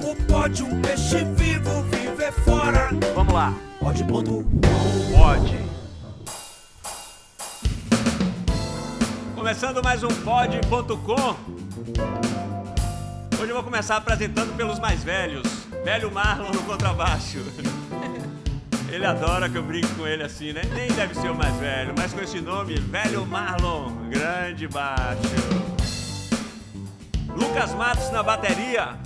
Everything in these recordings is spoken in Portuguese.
Como pode um peixe vivo viver fora? Vamos lá. Pode.com. Pode. Começando mais um Pod.com. Hoje eu vou começar apresentando pelos mais velhos. Velho Marlon no contrabaixo. Ele adora que eu brinque com ele assim, né? Nem deve ser o mais velho, mas com esse nome, Velho Marlon, grande baixo. Lucas Matos na bateria.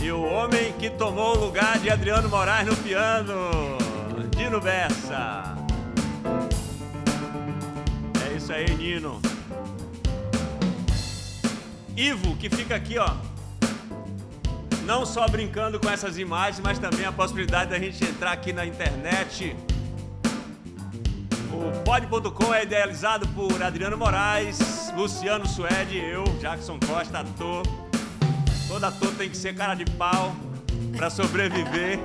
E o homem que tomou o lugar de Adriano Moraes no piano, Dino Bessa. É isso aí, Nino. Ivo, que fica aqui, ó. Não só brincando com essas imagens, mas também a possibilidade da gente entrar aqui na internet. O Pod.com é idealizado por Adriano Moraes, Luciano Suede e eu, Jackson Costa, ator. Todo ator tem que ser cara de pau para sobreviver,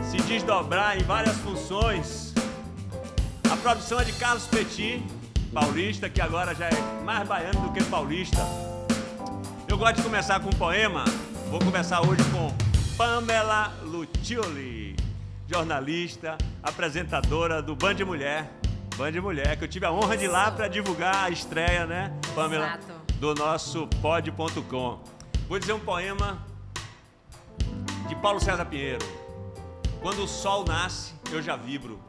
se desdobrar em várias funções. A produção é de Carlos Petit, paulista, que agora já é mais baiano do que paulista. Eu gosto de começar com um poema. Vou começar hoje com Pamela Luccioli, jornalista, apresentadora do Band Mulher. Band Mulher, que eu tive a honra de ir lá para divulgar a estreia, né, Pamela? Exato. Do nosso Pod.com. Vou dizer um poema de Paulo César Pinheiro. Quando o sol nasce, eu já vibro.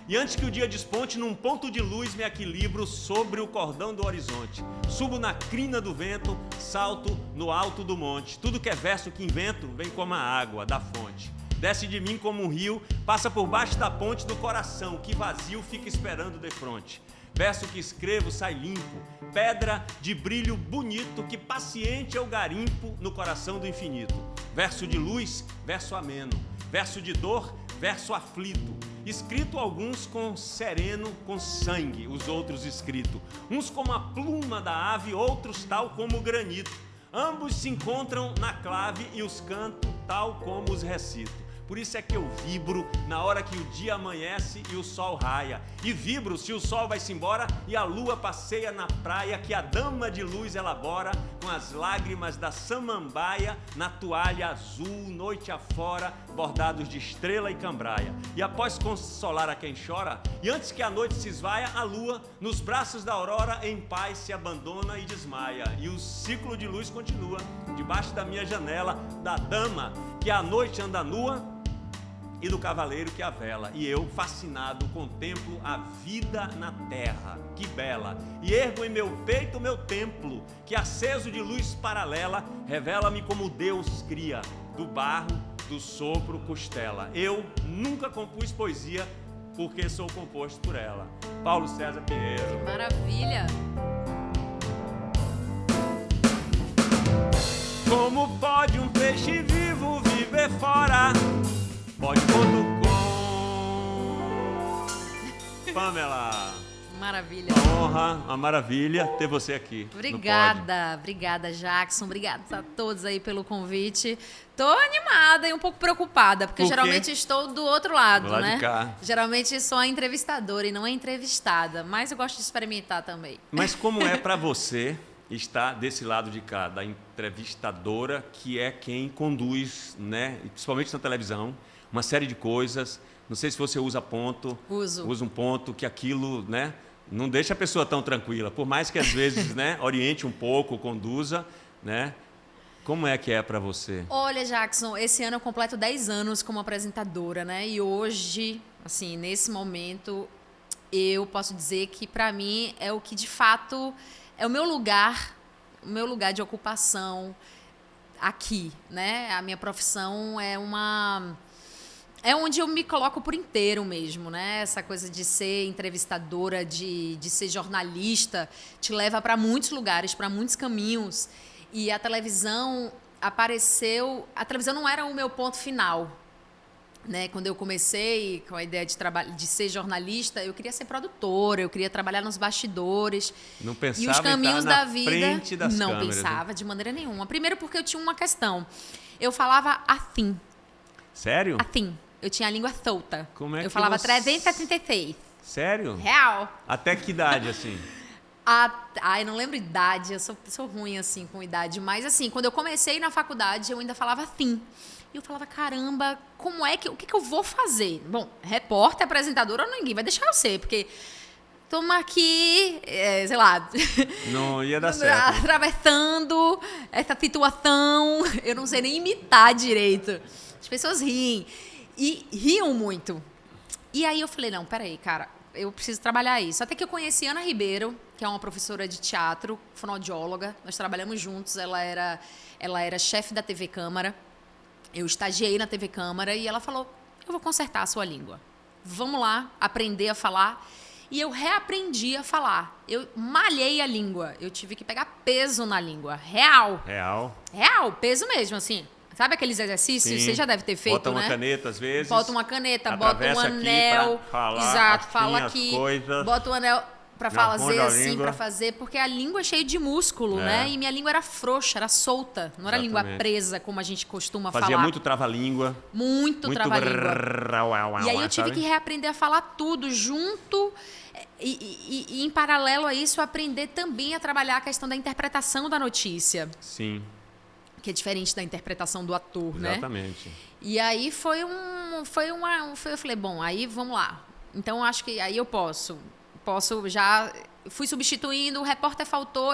E antes que o dia desponte, num ponto de luz me equilibro sobre o cordão do horizonte. Subo na crina do vento, salto no alto do monte. Tudo que é verso que invento vem como a água da fonte. Desce de mim como um rio, passa por baixo da ponte do coração, que vazio fica esperando defronte. Verso que escrevo sai limpo, pedra de brilho bonito, que paciente é o garimpo no coração do infinito. Verso de luz, verso ameno, verso de dor, verso aflito. Escrito alguns com sereno, com sangue, os outros escrito. Uns como a pluma da ave, outros tal como o granito. Ambos se encontram na clave e os canto tal como os recito. Por isso é que eu vibro na hora que o dia amanhece e o sol raia. E vibro se o sol vai-se embora e a lua passeia na praia que a dama de luz elabora com as lágrimas da samambaia na toalha azul, noite afora, bordados de estrela e cambraia. E após consolar a quem chora, e antes que a noite se esvaia, a lua, nos braços da aurora, em paz se abandona e desmaia. E o ciclo de luz continua, debaixo da minha janela, da dama que à noite anda nua, e do cavaleiro que a vela. E eu, fascinado, contemplo a vida na terra, que bela. E ergo em meu peito o meu templo, que aceso de luz paralela, revela-me como Deus cria, do barro, do sopro, costela. Eu nunca compus poesia, porque sou composto por ela. Paulo César Pinheiro. Maravilha! Como pode um peixe vivo viver fora? Pod.com. Pamela. Maravilha. Uma honra, uma maravilha ter você aqui. Obrigada, obrigada, Jackson. Obrigada a todos aí pelo convite. Tô animada e um pouco preocupada, porque Por quê? geralmente estou do outro lado, Do lado né? de cá. Geralmente sou a entrevistadora e não a entrevistada, mas eu gosto de experimentar também. Mas como é para você estar desse lado de cá, da entrevistadora, que é quem conduz, né, principalmente na televisão, uma série de coisas. Não sei se você usa ponto. Uso. Usa um ponto que aquilo, né, não deixa a pessoa tão tranquila. Por mais que às vezes, né, oriente um pouco, conduza, né? Como é que é para você? Olha, Jackson, esse ano eu completo 10 anos como apresentadora, né? E hoje, assim, nesse momento, eu posso dizer que para mim é o que de fato é o meu lugar de ocupação aqui, né? A minha profissão é onde eu me coloco por inteiro mesmo, né? Essa coisa de ser entrevistadora, de ser jornalista, te leva para muitos lugares, para muitos caminhos. E a televisão apareceu... A televisão não era o meu ponto final, né? Quando eu comecei com a ideia de ser jornalista, eu queria ser produtora, eu queria trabalhar nos bastidores. Não pensava e os caminhos em estar da na vida frente das não câmeras, pensava né? de maneira nenhuma. Primeiro porque eu tinha uma questão. Eu falava assim. Sério? Assim. Eu tinha a língua solta. Como é eu que falava você- 366. Sério? Real. Até que idade, assim? Ai, não lembro idade, eu sou ruim, assim, com idade. Mas, assim, quando eu comecei na faculdade, eu ainda falava thim. E eu falava, caramba, o que eu vou fazer? Bom, repórter, apresentadora, ninguém vai deixar eu ser, porque estamos aqui, sei lá... Não ia dar certo. Atravessando essa situação, eu não sei nem imitar direito. As pessoas riem. E riam muito. E aí eu falei, não, peraí, cara, eu preciso trabalhar isso. Até que eu conheci Ana Ribeiro, que é uma professora de teatro, fonoaudióloga. Nós trabalhamos juntos, ela era chefe da TV Câmara. Eu estagiei na TV Câmara e ela falou, eu vou consertar a sua língua. Vamos lá, aprender a falar. E eu reaprendi a falar. Eu malhei a língua. Eu tive que pegar peso na língua. Real. Real, peso mesmo, assim. Sabe aqueles exercícios? Sim. Você já deve ter feito, bota uma né? caneta, às vezes. Bota uma caneta, bota um atravessa anel. aqui pra falar, Exato, assim, fala as aqui. coisas. Bota o anel pra Na fazer ponta da assim, língua. pra fazer. Porque a língua é cheia de músculo, né? E minha língua era frouxa, era solta. Não era língua Exatamente. presa, como a gente costuma Fazia falar. muito trava-língua. Muito trava-língua. E aí eu tive sabe? que reaprender a falar tudo junto e em paralelo a isso, aprender também a trabalhar a questão da interpretação da notícia, Sim, que é diferente da interpretação do ator, né? exatamente. E aí eu falei, bom, aí vamos lá. Então acho que aí eu posso já fui substituindo, o repórter faltou,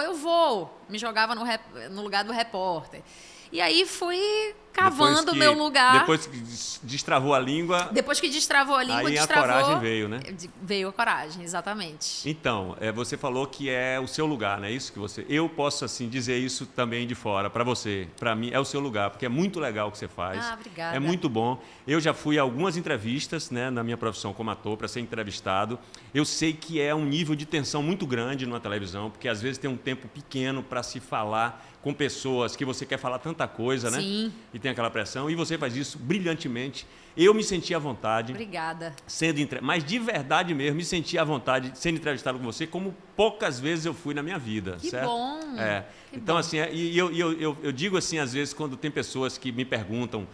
me jogava no lugar do repórter. E aí fui cavando o meu lugar. Depois que destravou a língua. Depois que destravou a língua, aí destravou. a coragem veio, né? Veio a coragem, exatamente. Então, você falou que é o seu lugar, não é isso que você... Eu posso, assim, dizer isso também de fora, para você. Para mim, é o seu lugar, porque é muito legal o que você faz. Ah, obrigada. É muito bom. Eu já fui a algumas entrevistas, né, na minha profissão como ator, para ser entrevistado. Eu sei que é um nível de tensão muito grande numa televisão, porque às vezes tem um tempo pequeno para se falar com pessoas que você quer falar tanta coisa, né? Sim. E tem aquela pressão, e você faz isso brilhantemente. Eu me senti à vontade. Obrigada. Mas de verdade mesmo, me senti à vontade sendo entrevistado com você, como poucas vezes eu fui na minha vida. Que certo? bom. Que então, bom. assim, eu digo assim, às vezes, quando tem pessoas que me perguntam,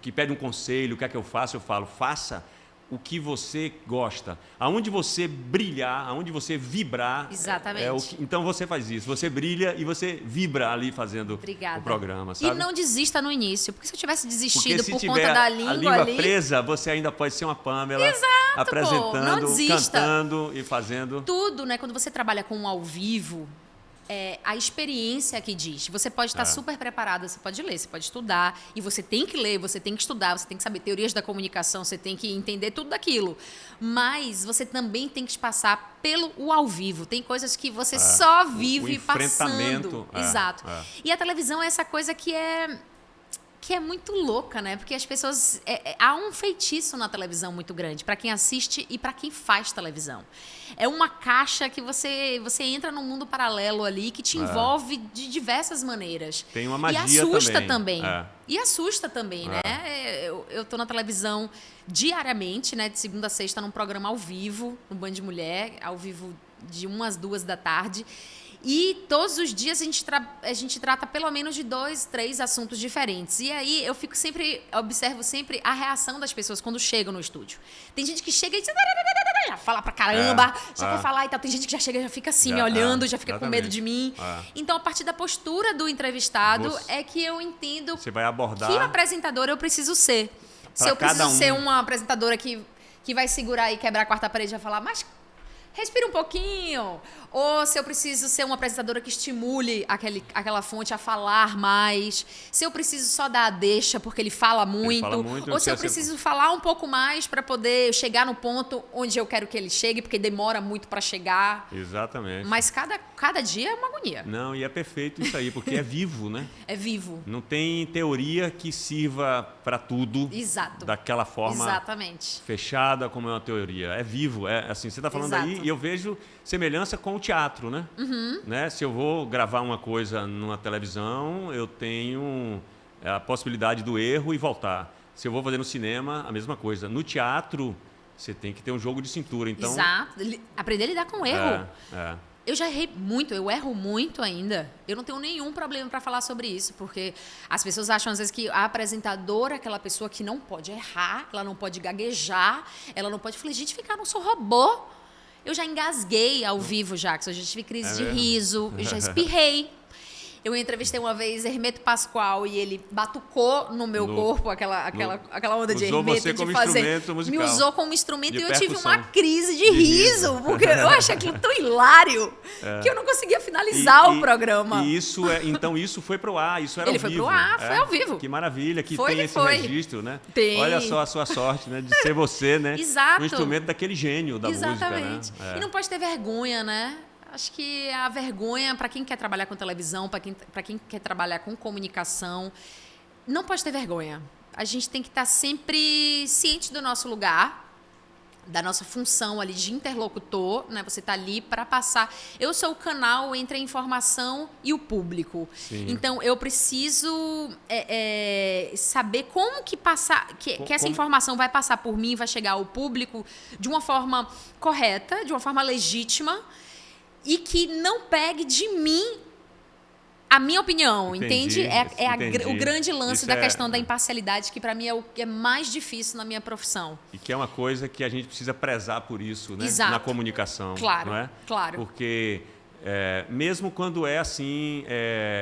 que pedem um conselho, o que é que eu faço, eu falo, faça o que você gosta. Aonde você brilhar, aonde você vibrar. Exatamente. Então você faz isso. Você brilha e você vibra ali fazendo Obrigada. o programa, sabe? E não desista no início, porque se eu tivesse desistido Porque se por tiver conta da a língua língua ali... presa, você ainda pode ser uma Pamela. Exato, pô. Apresentando, Não desista. cantando e fazendo. Tudo, né? Quando você trabalha com um ao vivo, a experiência que diz. Você pode estar super preparada, você pode ler, você pode estudar, e você tem que ler, você tem que estudar, você tem que saber teorias da comunicação, você tem que entender tudo daquilo. Mas você também tem que passar pelo o ao vivo. Tem coisas que você só vive o enfrentamento. passando. Exato. E a televisão é essa coisa que é muito louca, né? Porque as pessoas... há um feitiço na televisão muito grande para quem assiste e para quem faz televisão. É uma caixa que você entra num mundo paralelo ali que te envolve de diversas maneiras. Tem uma magia e assusta também. E assusta também, né? Eu tô na televisão diariamente, né? De segunda a sexta, num programa ao vivo, no Band de Mulher, ao vivo de 1 às 2 da tarde. E todos os dias a gente trata pelo menos de 2, 3 assuntos diferentes. E aí eu observo sempre a reação das pessoas quando chegam no estúdio. Tem gente que chega e já fala pra caramba, já quer falar e tal. Tem gente que já chega e já fica assim, olhando, já fica com medo de mim. Então, a partir da postura do entrevistado é que eu entendo você vai abordar que apresentadora eu preciso ser. Se eu preciso ser uma apresentadora que vai segurar e quebrar a quarta parede e vai falar, mas... respira um pouquinho. Ou se eu preciso ser uma apresentadora que estimule aquela fonte a falar mais. Se eu preciso só dar a deixa porque ele fala muito. Ou se eu preciso falar um pouco mais para poder chegar no ponto onde eu quero que ele chegue, porque demora muito para chegar. Exatamente. Mas cada dia é uma agonia. Não, e é perfeito isso aí, porque é vivo, né? É vivo. Não tem teoria que sirva para tudo. Exato. Daquela forma exatamente fechada como é uma teoria. É vivo, assim, você está falando aí e eu vejo semelhança com o teatro, né? Né? Se eu vou gravar uma coisa numa televisão, eu tenho a possibilidade do erro e voltar. Se eu vou fazer no cinema, a mesma coisa. No teatro, você tem que ter um jogo de cintura. Então, exato. Aprender a lidar com o erro. É. Eu já errei muito, eu erro muito ainda. Eu não tenho nenhum problema para falar sobre isso, porque as pessoas acham às vezes que a apresentadora é aquela pessoa que não pode errar, ela não pode gaguejar, ela não pode... Eu falei, gente, eu não sou robô. Eu já engasguei ao vivo, Jackson. Eu já tive crise de riso, eu já espirrei. Eu entrevistei uma vez Hermeto Pascoal e ele batucou no meu corpo, aquela onda de usou Hermeto você de como fazer. instrumento musical. Me usou como instrumento De e eu tive percussão. uma crise de riso, porque eu achei aquilo tão hilário que eu não conseguia finalizar o programa. E isso então isso foi pro ar, isso era Ele ao foi vivo. pro ar, foi ao vivo. Que maravilha, que Foi, tem esse foi. registro, né? Tem. Olha só a sua sorte, né? De ser você, né? Exato. Um instrumento daquele gênio da Exatamente. música, né? E não pode ter vergonha, né? Acho que a vergonha, para quem quer trabalhar com televisão, para quem quer trabalhar com comunicação, não pode ter vergonha. A gente tem que estar sempre ciente do nosso lugar, da nossa função ali de interlocutor, né? Você está ali para passar. Eu sou o canal entre a informação e o público. Sim. Então, eu preciso saber como que passar, que essa informação vai passar por mim, vai chegar ao público de uma forma correta, de uma forma legítima, e que não pegue de mim a minha opinião, Entendi, entende? O grande lance Isso da questão da imparcialidade, que para mim é o que é mais difícil na minha profissão. E que é uma coisa que a gente precisa prezar por isso, né? Exato. Na comunicação. Claro, não é? claro. Porque mesmo quando é assim,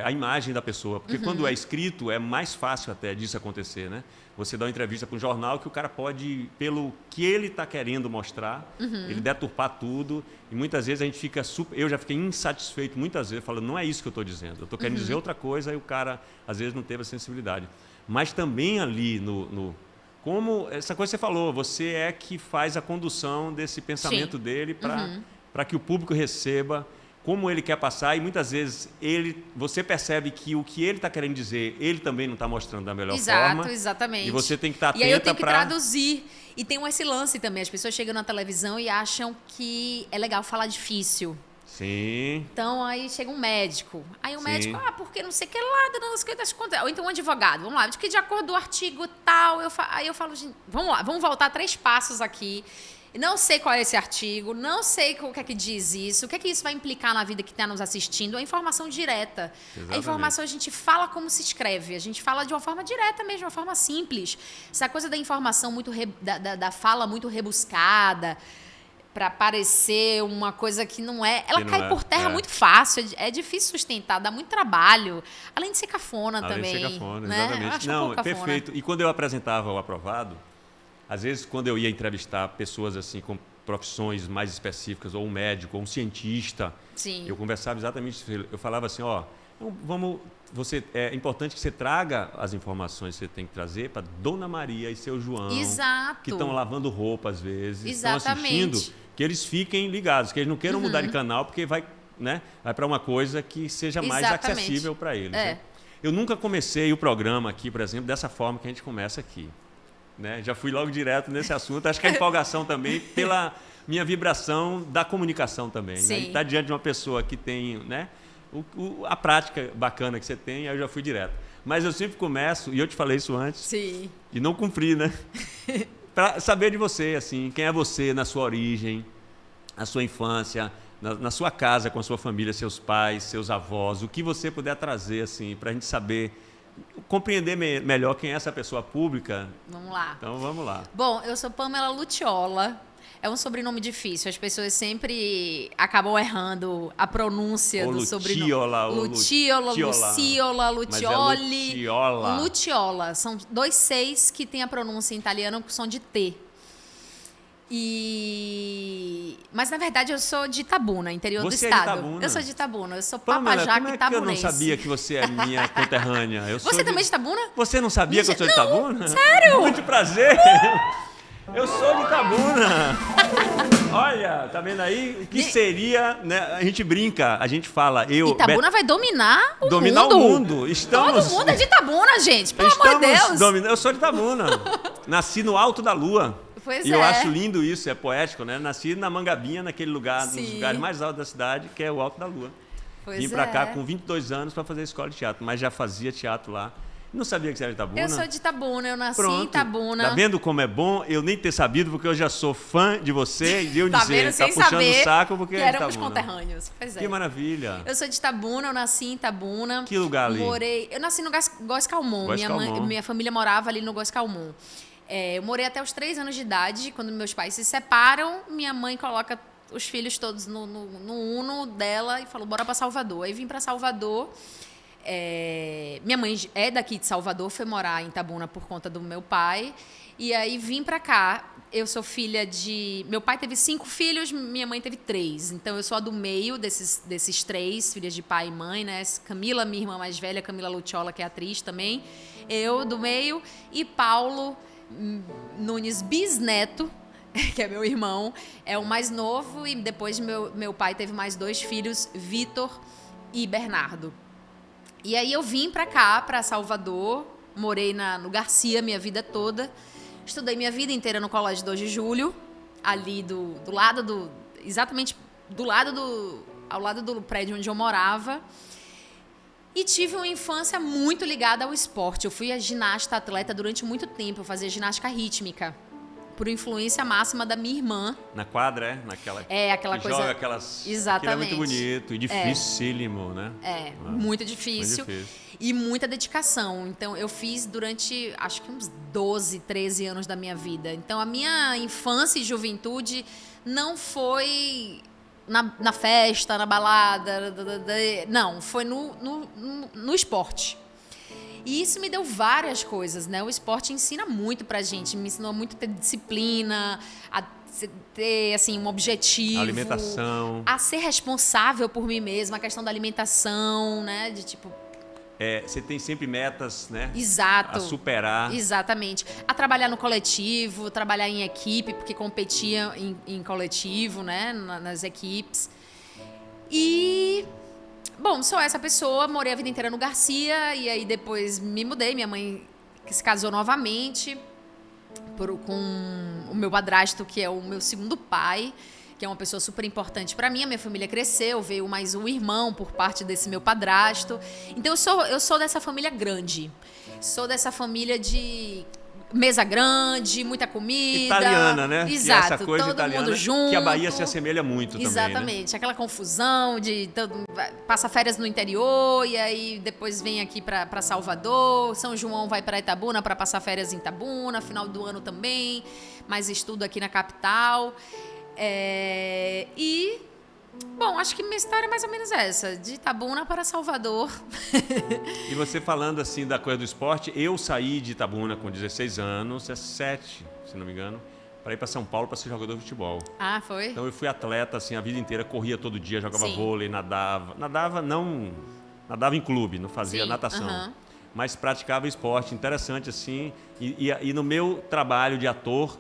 a imagem da pessoa, porque quando é escrito é mais fácil até disso acontecer, né? Você dá uma entrevista para um jornal que o cara pode, pelo que ele está querendo mostrar, ele deturpar tudo, e muitas vezes a gente fica eu já fiquei insatisfeito muitas vezes, falando, não é isso que eu estou dizendo, eu estou querendo dizer outra coisa, e o cara às vezes não teve a sensibilidade. Mas também ali como essa coisa que você falou, você é que faz a condução desse pensamento dele para que o público receba como ele quer passar, e muitas vezes você percebe que o que ele está querendo dizer, ele também não está mostrando da melhor forma. Exatamente. E você tem que estar atenta E aí eu tenho que pra... traduzir. E tem esse lance também, as pessoas chegam na televisão e acham que é legal falar difícil. Sim. Então, aí chega um médico. Aí o Sim. médico, porque não sei o que lá, não sei o que das contas. Ou então um advogado, vamos lá, de acordo com o artigo tal, aí eu falo, gente, vamos lá, vamos voltar 3 passos aqui. Não sei qual é esse artigo, não sei o que é que diz isso, o que é que isso vai implicar na vida que está nos assistindo. A informação direta. Exatamente. A informação a gente fala como se escreve, a gente fala de uma forma direta mesmo, de uma forma simples. Essa coisa da informação muito da fala muito rebuscada, para parecer uma coisa que não é. Ela cai por terra muito fácil, é difícil sustentar, dá muito trabalho. Além de ser cafona também. Além de ser cafona, né? exatamente. Não, perfeito. E quando eu apresentava o Aprovado, às vezes, quando eu ia entrevistar pessoas assim com profissões mais específicas, ou um médico, ou um cientista, Sim. eu conversava exatamente isso. Eu falava assim, é importante que você traga as informações que você tem que trazer para Dona Maria e seu João, Exato. que estão lavando roupa às vezes, Exatamente. estão assistindo, que eles fiquem ligados, que eles não queiram mudar de canal, porque vai para uma coisa que seja mais Exatamente. acessível para eles. Né? Eu nunca comecei o programa aqui, por exemplo, dessa forma que a gente começa aqui. Né? Já fui logo direto nesse assunto. Acho que a empolgação também pela minha vibração da comunicação também. Né? E estar diante de uma pessoa que tem, né, a prática bacana que você tem, aí eu já fui direto. Mas eu sempre começo, e eu te falei isso antes, Sim. e não cumpri, né? Para saber de você, assim, quem é você na sua origem, na sua infância, na sua casa com a sua família, seus pais, seus avós, o que você puder trazer, assim, para a gente saber, compreender melhor quem é essa pessoa pública. Vamos lá. Então, vamos lá. Bom, eu sou Pamela Lucciola. É um sobrenome difícil. As pessoas sempre acabam errando a pronúncia do sobrenome. Lucciola, Luciola, Luccioli. Lucciola. Lucciola. São 2 Cs que tem a pronúncia em italiano com som de T. Mas, na verdade, eu sou de Itabuna, interior do estado. É de Itabuna? Eu sou de Itabuna. Eu sou Pamela, papajaca itabunense. Eu não sabia que você é minha conterrânea. Você também é de Itabuna? Você não sabia que eu sou de Itabuna? Sério? Muito prazer. Eu sou de Itabuna. Olha, tá vendo aí? O que seria, né? A gente brinca, a gente fala... Itabuna vai dominar o mundo. Dominar o mundo. Estamos... Todo mundo é de Itabuna, gente. Pelo amor de Deus. Eu sou de Itabuna. Nasci no alto da lua. Pois e eu acho lindo isso, é poético, né? Nasci na Mangabinha, naquele lugar, Sim. nos lugares mais altos da cidade, que é o Alto da Lua. Pois Vim pra cá com 22 anos para fazer escola de teatro, mas já fazia teatro lá. Não sabia que você era de Itabuna. Eu sou de Itabuna, eu nasci em Itabuna. Tá vendo como é bom eu nem ter sabido, porque eu já sou fã de você e eu tá dizer, vendo? tá Sem puxando saber o saco porque que é de éramos Itabuna. conterrâneos. Pois é. Que maravilha. Eu sou de Itabuna, eu nasci em Itabuna. Que lugar ali? Eu nasci no Góes Calmon. Minha família morava ali no Góes Calmon. Eu morei até os 3 anos de idade. Quando meus pais se separam, minha mãe coloca os filhos todos no Uno dela e falou, bora para Salvador. Aí vim para Salvador. Minha mãe é daqui de Salvador, foi morar em Itabuna por conta do meu pai. E aí vim para cá. Eu sou filha de... Meu pai teve 5 filhos, minha mãe teve 3. Então, eu sou a do meio desses 3, filhas de pai e mãe, né? Camila, minha irmã mais velha, Camila Luciola, que é atriz também. Eu, do meio. E Paulo Nunes Bisneto, que é meu irmão, é o mais novo. E depois meu pai teve mais 2 filhos, Vitor e Bernardo. E aí eu vim para cá, para Salvador. Morei no Garcia minha vida toda. Estudei minha vida inteira no Colégio 2 de Julho, ali exatamente ao lado do prédio onde eu morava. E tive uma infância muito ligada ao esporte. Eu fui a ginasta atleta durante muito tempo, eu fazia ginástica rítmica, por influência máxima da minha irmã. Na quadra, Naquela aquela coisa... joga aquelas... Exatamente. Aquilo é muito bonito e dificílimo, né? Muito difícil. Muito difícil. E muita dedicação. Então, eu fiz durante, acho que uns 12, 13 anos da minha vida. Então, a minha infância e juventude não foi na festa, na balada. Não, foi no esporte. E isso me deu várias coisas, né? O esporte ensina muito pra gente. Me ensinou muito a ter disciplina, a ter, assim, um objetivo. Alimentação. A ser responsável por mim mesma. A questão da alimentação, né? De tipo... Você tem sempre metas, né? Exato. A superar. Exatamente. A trabalhar no coletivo, trabalhar em equipe, porque competia em coletivo, né? Nas equipes. E... Bom, sou essa pessoa, morei a vida inteira no Garcia, e aí depois me mudei. Minha mãe se casou novamente com o meu padrasto, que é o meu segundo pai, que é uma pessoa super importante para mim. A minha família cresceu, veio mais um irmão por parte desse meu padrasto. Então, eu sou dessa família grande. Sou dessa família de mesa grande, muita comida. Italiana, né? Exato, que essa coisa todo italiana, mundo junto. que a Bahia se assemelha muito também, exatamente, né? Aquela confusão de passa férias no interior e aí depois vem aqui para Salvador, São João vai para Itabuna para passar férias em Itabuna, final do ano também, mas estudo aqui na capital. Bom, acho que minha história é mais ou menos essa, de Itabuna para Salvador. E você falando assim da coisa do esporte, eu saí de Itabuna com 16 anos, 17, se não me engano, para ir para São Paulo para ser jogador de futebol. Ah, foi? Então eu fui atleta assim a vida inteira, corria todo dia, jogava vôlei, nadava em clube, não fazia natação, mas praticava esporte. Interessante assim, e no meu trabalho de ator,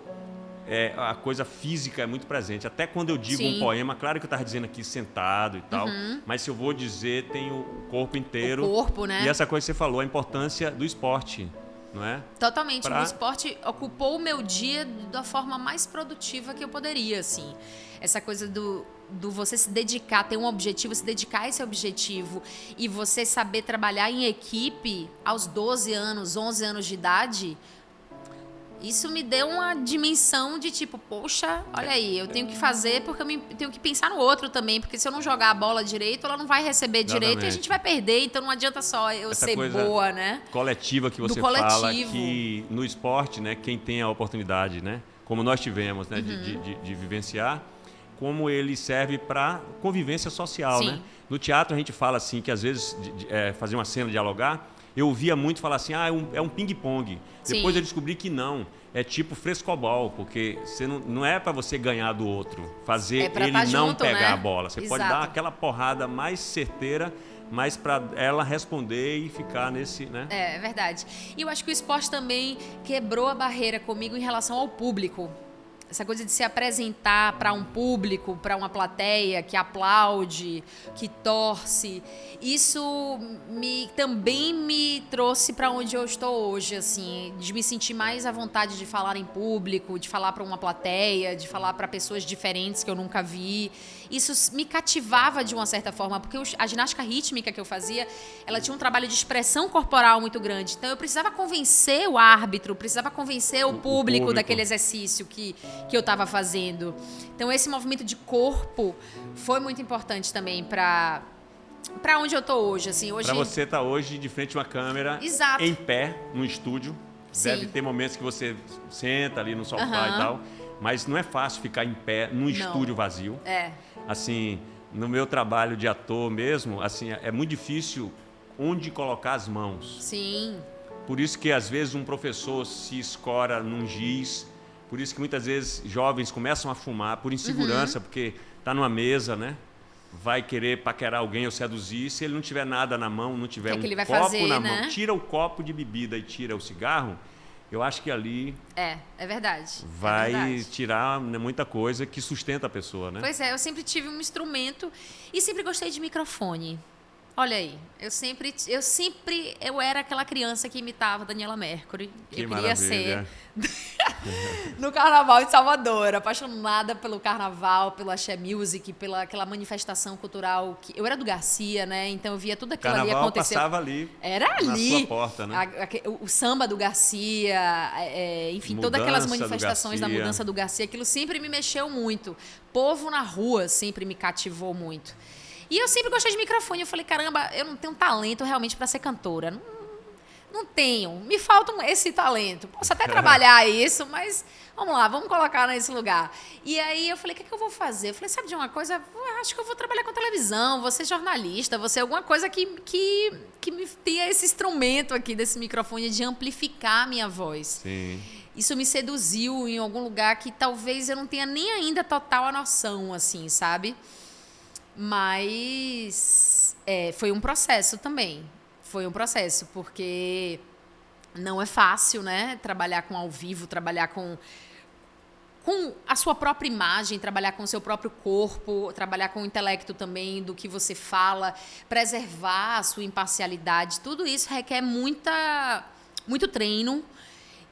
a coisa física é muito presente. Até quando eu digo um poema, claro que eu estava dizendo aqui sentado e tal, mas se eu vou dizer, tem o corpo inteiro. O corpo, né? E essa coisa que você falou, a importância do esporte, não é? Totalmente. O esporte ocupou o meu dia da forma mais produtiva que eu poderia, assim. Essa coisa do você se dedicar, ter um objetivo, se dedicar a esse objetivo e você saber trabalhar em equipe aos 12 anos, 11 anos de idade... Isso me deu uma dimensão de tipo, poxa, olha aí, eu tenho que fazer porque eu tenho que pensar no outro também, porque se eu não jogar a bola direito, ela não vai receber direito e a gente vai perder, então não adianta só eu ser boa, né? Coletiva que você fala, que no esporte, né, quem tem a oportunidade, né, como nós tivemos, né, de vivenciar, como ele serve para convivência social, né? No teatro a gente fala assim, que às vezes fazer uma cena, dialogar, eu ouvia muito falar assim, é um ping-pong. Depois eu descobri que não. É tipo frescobol, porque não é para você ganhar do outro, fazer ele não junto, pegar, né, a bola. Você pode dar aquela porrada mais certeira, mas para ela responder e ficar nesse, né? É verdade. E eu acho que o esporte também quebrou a barreira comigo em relação ao público. Essa coisa de se apresentar para um público, para uma plateia que aplaude, que torce, isso também me trouxe para onde eu estou hoje, assim, de me sentir mais à vontade de falar em público, de falar para uma plateia, de falar para pessoas diferentes que eu nunca vi. Isso me cativava de uma certa forma, porque a ginástica rítmica que eu fazia, ela tinha um trabalho de expressão corporal muito grande. Então eu precisava convencer o árbitro, precisava convencer o público daquele exercício que eu estava fazendo. Então esse movimento de corpo foi muito importante também para onde eu tô hoje, assim. Para você estar hoje de frente a uma câmera, em pé, no estúdio. Deve ter momentos que você senta ali no sofá e tal, Mas não é fácil ficar em pé num estúdio vazio. Assim, no meu trabalho de ator mesmo, assim, é muito difícil onde colocar as mãos. Sim. Por isso que às vezes um professor se escora num giz, por isso que muitas vezes jovens começam a fumar por insegurança, porque está numa mesa, né? Vai querer paquerar alguém ou seduzir, se ele não tiver nada na mão, não tiver um copo na mão, tira o copo de bebida e tira o cigarro, eu acho que ali é verdade. Vai tirar muita coisa que sustenta a pessoa, né? Pois é, eu sempre tive um instrumento e sempre gostei de microfone. Olha aí, eu era aquela criança que imitava Daniela Mercury. Que eu queria ser no Carnaval de Salvador, apaixonada pelo Carnaval, pelo Axé Music, pela aquela manifestação cultural. Eu era do Garcia, né? Então eu via tudo aquilo ali acontecer. Passava ali. Era ali. Na sua porta, né? O samba do Garcia, enfim, todas aquelas manifestações da mudança do Garcia, aquilo sempre me mexeu muito. Povo na rua sempre me cativou muito. E eu sempre gostei de microfone. Eu falei, caramba, eu não tenho talento realmente para ser cantora. Não tenho. Me falta esse talento. Posso até trabalhar isso, mas vamos lá, vamos colocar nesse lugar. E aí eu falei, o que eu vou fazer? Eu falei, sabe de uma coisa? Acho que eu vou trabalhar com televisão, vou ser jornalista, vou ser alguma coisa que me tenha esse instrumento aqui desse microfone de amplificar a minha voz. Sim. Isso me seduziu em algum lugar que talvez eu não tenha nem ainda total a noção, assim, sabe? Mas foi um processo também. Foi um processo, porque não é fácil, né? Trabalhar com ao vivo, trabalhar com a sua própria imagem, trabalhar com o seu próprio corpo, trabalhar com o intelecto também do que você fala, preservar a sua imparcialidade. Tudo isso requer muito treino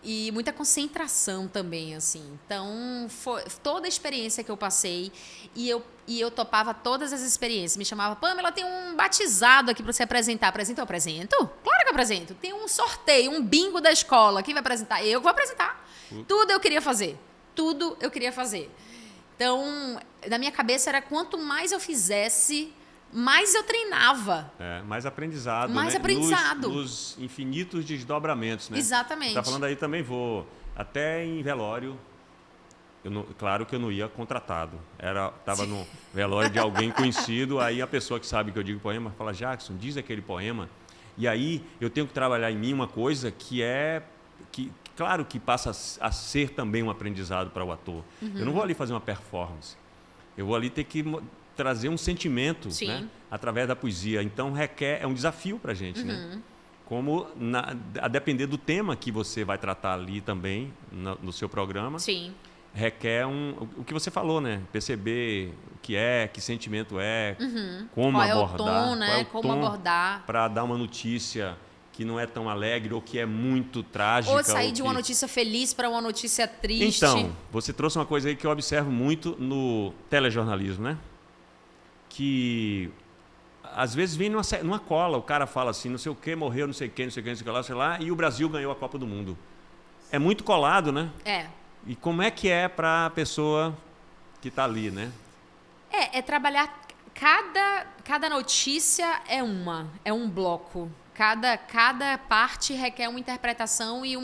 e muita concentração também, assim. Então, foi toda a experiência que eu passei e eu topava todas as experiências. Me chamava, Pamela, tem um batizado aqui para você apresentar. Apresento? Eu apresento? Claro que eu apresento. Tem um sorteio, um bingo da escola. Quem vai apresentar? Eu que vou apresentar. Tudo eu queria fazer. Tudo eu queria fazer. Então, na minha cabeça era quanto mais eu fizesse, mais eu treinava. Mais aprendizado, mais né? aprendizado. Nos infinitos desdobramentos, né? Exatamente. Tá falando aí também, vou até em velório. Claro que eu não ia contratado. Tava no velório de alguém conhecido, aí a pessoa que sabe que eu digo poema fala, Jackson, diz aquele poema. E aí eu tenho que trabalhar em mim uma coisa claro que passa a ser também um aprendizado para o ator. Eu não vou ali fazer uma performance. Eu vou ali ter que trazer um sentimento, né, através da poesia. Então é um desafio para a gente, né? Como a depender do tema que você vai tratar ali também no seu programa. Sim. Requer o que você falou, né? Perceber o que sentimento como qual abordar. É o tom, né? Como abordar. Para dar uma notícia que não é tão alegre ou que é muito trágica. Ou sair de uma notícia feliz para uma notícia triste. Então, você trouxe uma coisa aí que eu observo muito no telejornalismo, né? Que às vezes vem numa cola, o cara fala assim, não sei o que, morreu, não sei quem, não sei quem, não sei o que lá, sei lá, e o Brasil ganhou a Copa do Mundo. É muito colado, né? E como é que é para a pessoa que está ali, né? É trabalhar cada notícia é um bloco. Cada parte requer uma interpretação e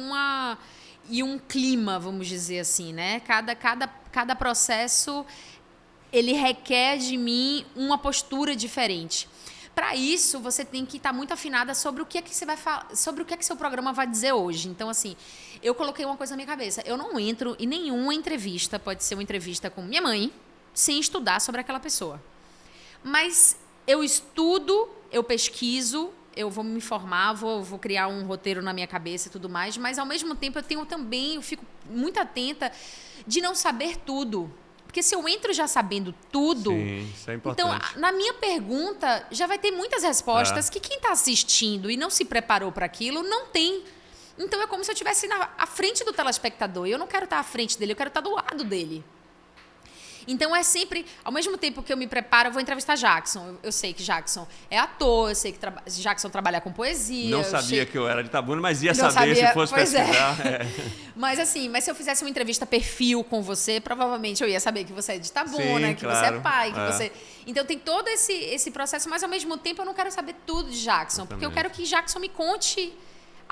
um clima, vamos dizer assim, né? Cada processo ele requer de mim uma postura diferente. Para isso, você tem que estar muito afinada sobre o que é que você vai falar, sobre o que é que seu programa vai dizer hoje. Então, assim, eu coloquei uma coisa na minha cabeça. Eu não entro em nenhuma entrevista, pode ser uma entrevista com minha mãe, sem estudar sobre aquela pessoa. Mas eu estudo, eu pesquiso, eu vou me informar, vou criar um roteiro na minha cabeça e tudo mais, mas, ao mesmo tempo, eu fico muito atenta de não saber tudo. Porque se eu entro já sabendo tudo... Sim, isso é importante. Então, na minha pergunta, já vai ter muitas respostas que quem está assistindo e não se preparou para aquilo, não tem. Então, é como se eu estivesse à frente do telespectador. E eu não quero estar à frente dele, eu quero estar do lado dele. Então, é sempre... Ao mesmo tempo que eu me preparo, eu vou entrevistar Jackson. Eu sei que Jackson é ator, eu sei que Jackson trabalha com poesia. Não sabia que eu era de Itabuna, mas ia saber se fosse pesquisar. Mas se eu fizesse uma entrevista perfil com você, provavelmente eu ia saber que você é de Itabuna, Sim, que claro. você é pai, que você... Então, tem todo esse processo, mas, ao mesmo tempo, eu não quero saber tudo de Jackson. Porque eu quero que Jackson me conte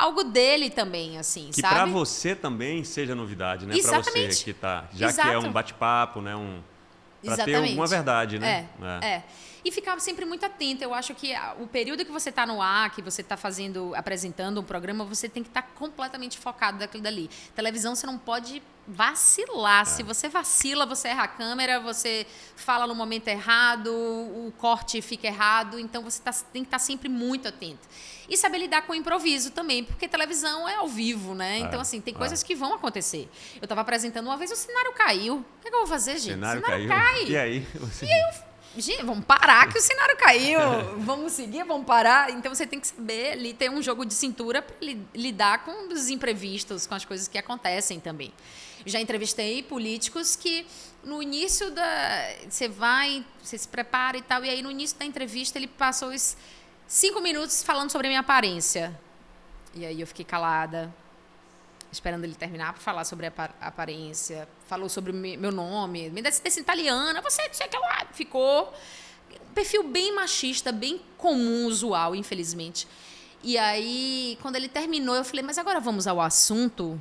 algo dele também, assim, Que sabe? para você também seja novidade, né? Para você Exatamente. que tá, já Exato. que é um bate-papo, né? Para ter Exatamente. alguma verdade, né? É. E ficar sempre muito atento. Eu acho que o período que você está no ar, que você está apresentando um programa, você tem que estar completamente focado naquilo dali. Televisão, você não pode vacilar. Se você vacila, você erra a câmera, você fala no momento errado, o corte fica errado. Então, você tem que estar sempre muito atento. E saber lidar com o improviso também, porque televisão é ao vivo, né? Então, assim, tem coisas que vão acontecer. Eu estava apresentando uma vez, o cenário caiu. O que eu vou fazer, gente? O cenário caiu. Cai. E aí? Você... Gente, vamos parar que o cenário caiu. Vamos seguir, vamos parar. Então você tem que saber ali ter um jogo de cintura para lidar com os imprevistos, com as coisas que acontecem também. Já entrevistei políticos que no início você se prepara e tal, e aí no início da entrevista ele passou os 5 minutos falando sobre a minha aparência. E aí eu fiquei calada, esperando ele terminar para falar sobre a aparência. Falou sobre o meu nome, me descendência italiana, você que lá. Ficou um perfil bem machista, bem comum, usual, infelizmente. E aí, quando ele terminou, eu falei, mas agora vamos ao assunto?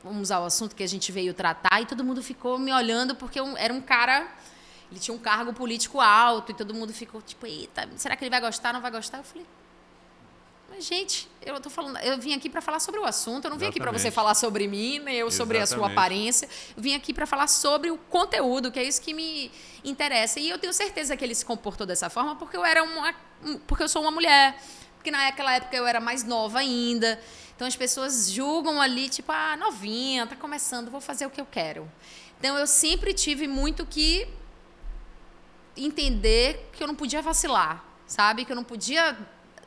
Vamos usar o assunto que a gente veio tratar. E todo mundo ficou me olhando, porque era um cara... Ele tinha um cargo político alto, e todo mundo ficou tipo, eita, será que ele vai gostar, não vai gostar? Eu falei... Gente, eu vim aqui para falar sobre o assunto, eu não vim aqui para você falar sobre mim, nem eu sobre a sua aparência. Eu vim aqui para falar sobre o conteúdo, que é isso que me interessa. E eu tenho certeza que ele se comportou dessa forma porque eu sou uma mulher, porque naquela época eu era mais nova ainda. Então as pessoas julgam ali, tipo, novinha, tá começando, vou fazer o que eu quero. Então eu sempre tive muito que entender que eu não podia vacilar, sabe? Que eu não podia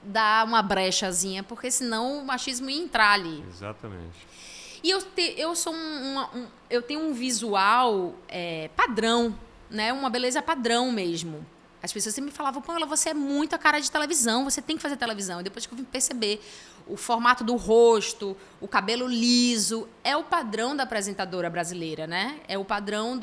dar uma brechazinha, porque senão o machismo ia entrar ali. Exatamente. E eu tenho um visual padrão, né? Uma beleza padrão mesmo. As pessoas sempre me falavam, Pamela, você é muito a cara de televisão, você tem que fazer televisão. E depois que eu vim perceber o formato do rosto, o cabelo liso, é o padrão da apresentadora brasileira, né? É o padrão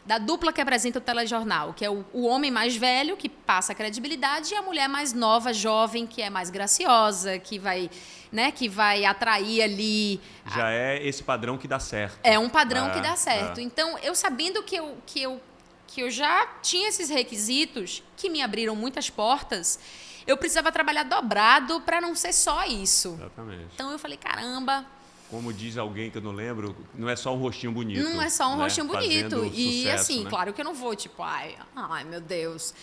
da dupla que apresenta o telejornal, que é o homem mais velho, que passa a credibilidade, e a mulher mais nova, jovem, que é mais graciosa, que vai atrair ali... Já é esse padrão que dá certo. É um padrão que dá certo. Então, eu sabendo que eu já tinha esses requisitos, que me abriram muitas portas, eu precisava trabalhar dobrado para não ser só isso. Exatamente. Então, eu falei, caramba... Como diz alguém que eu não lembro, não é só um rostinho bonito. Não é só um rostinho bonito. Fazendo E sucesso, assim, né? claro que eu não vou, tipo, ai, meu Deus.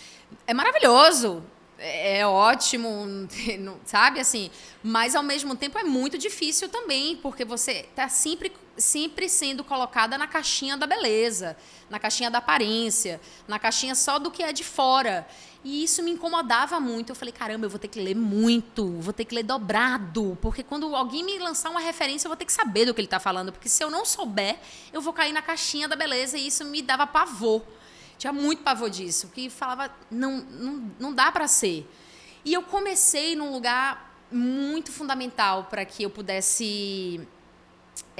É maravilhoso, é ótimo, sabe, assim. Mas, ao mesmo tempo, é muito difícil também, porque você está sempre sendo colocada na caixinha da beleza, na caixinha da aparência, na caixinha só do que é de fora. E isso me incomodava muito. Eu falei, caramba, eu vou ter que ler muito, vou ter que ler dobrado, porque quando alguém me lançar uma referência, eu vou ter que saber do que ele está falando, porque se eu não souber, eu vou cair na caixinha da beleza, e isso me dava pavor. Tinha muito pavor disso, que falava, não dá para ser. E eu comecei num lugar muito fundamental para que eu pudesse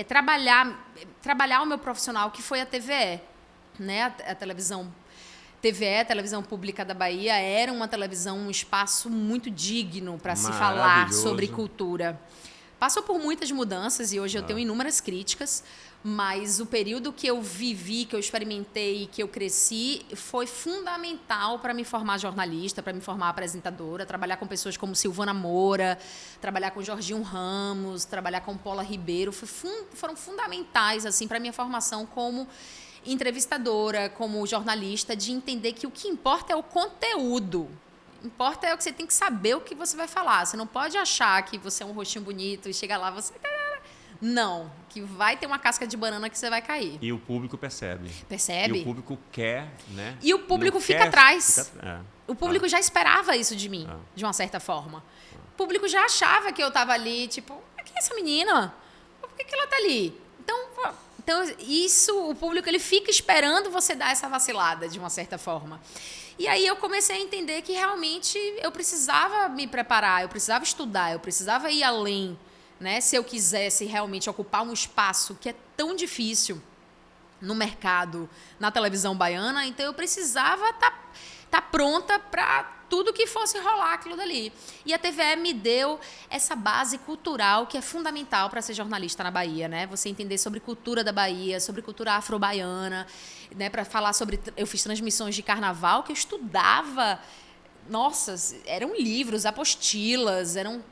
trabalhar o meu profissional, que foi a TVE, né? A televisão TVE, Televisão Pública da Bahia, era uma televisão, um espaço muito digno para se falar sobre cultura. Passou por muitas mudanças e hoje eu tenho inúmeras críticas, mas o período que eu vivi, que eu experimentei, que eu cresci, foi fundamental para me formar jornalista, para me formar apresentadora, trabalhar com pessoas como Silvana Moura, trabalhar com Jorginho Ramos, trabalhar com Paula Ribeiro, foram fundamentais assim, para a minha formação como entrevistadora, como jornalista, de entender que o que importa é o conteúdo. Importa é o que você tem que saber o que você vai falar. Você não pode achar que você é um rostinho bonito e chega lá você... Não, que vai ter uma casca de banana que você vai cair. E o público percebe. Percebe. E o público quer, né? E o público fica atrás. O público já esperava isso de mim, de uma certa forma. O público já achava que eu estava ali, tipo, quem é essa menina? Por que ela está ali? Então, isso, o público, ele fica esperando você dar essa vacilada, de uma certa forma. E aí eu comecei a entender que realmente eu precisava me preparar, eu precisava estudar, eu precisava ir além, né? Se eu quisesse realmente ocupar um espaço que é tão difícil no mercado, na televisão baiana, então eu precisava estar pronta para tudo que fosse rolar aquilo dali. E a TVE me deu essa base cultural que é fundamental para ser jornalista na Bahia, né? Você entender sobre cultura da Bahia, sobre cultura afro-baiana, né? Para falar sobre... Eu fiz transmissões de carnaval que eu estudava... Nossa, eram livros, apostilas, eram...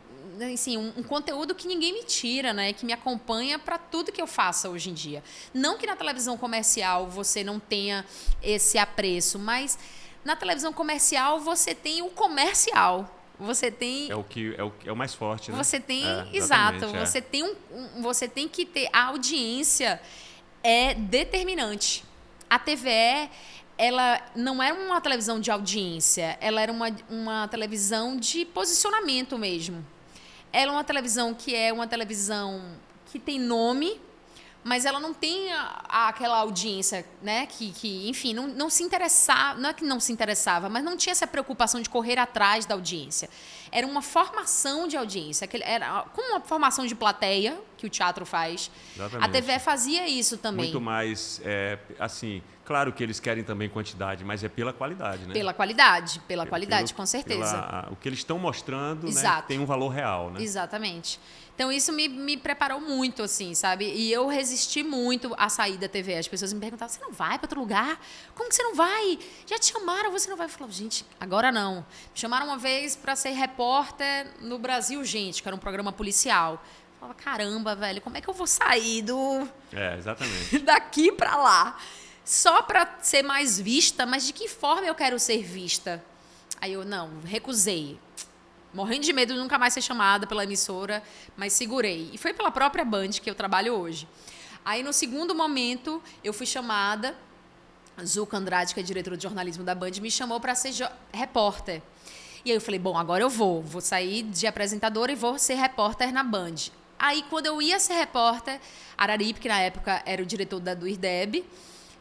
Assim, um conteúdo que ninguém me tira, né? Que me acompanha para tudo que eu faça hoje em dia. Não que na televisão comercial você não tenha esse apreço, mas na televisão comercial você tem o comercial. Você tem... É o mais forte, né? Você tem... exatamente, exato. Você tem você tem que ter... A audiência é determinante. A TVE... ela não era uma televisão de audiência, ela era uma televisão de posicionamento mesmo. Ela é uma televisão que tem nome, mas ela não tem aquela audiência, né? Que enfim, não se interessava, não é que não se interessava, mas não tinha essa preocupação de correr atrás da audiência. Era uma formação de audiência, era como uma formação de plateia que o teatro faz. Exatamente. A TVE fazia isso também. Muito mais, assim, claro que eles querem também quantidade, mas é pela qualidade, né? Pela qualidade, com certeza. O que eles estão mostrando, né, tem um valor real, né? Exatamente. Então, isso me preparou muito, assim, sabe? E eu resisti muito a sair da TV. As pessoas me perguntavam, você não vai para outro lugar? Como que você não vai? Já te chamaram, você não vai? Eu falava, gente, agora não. Me chamaram uma vez para ser repórter no Brasil Gente, que era um programa policial. Eu falava, caramba, velho, como é que eu vou sair exatamente. daqui para lá? Só para ser mais vista, mas de que forma eu quero ser vista? Aí eu, não, recusei. Morrendo de medo de nunca mais ser chamada pela emissora, mas segurei. E foi pela própria Band que eu trabalho hoje. Aí, no segundo momento, eu fui chamada. Zuca Andrade, que é diretora de jornalismo da Band, me chamou para ser repórter. E aí eu falei, bom, agora eu vou sair de apresentadora e vou ser repórter na Band. Aí, quando eu ia ser repórter, Araripe, que na época era o diretor do IRDEB,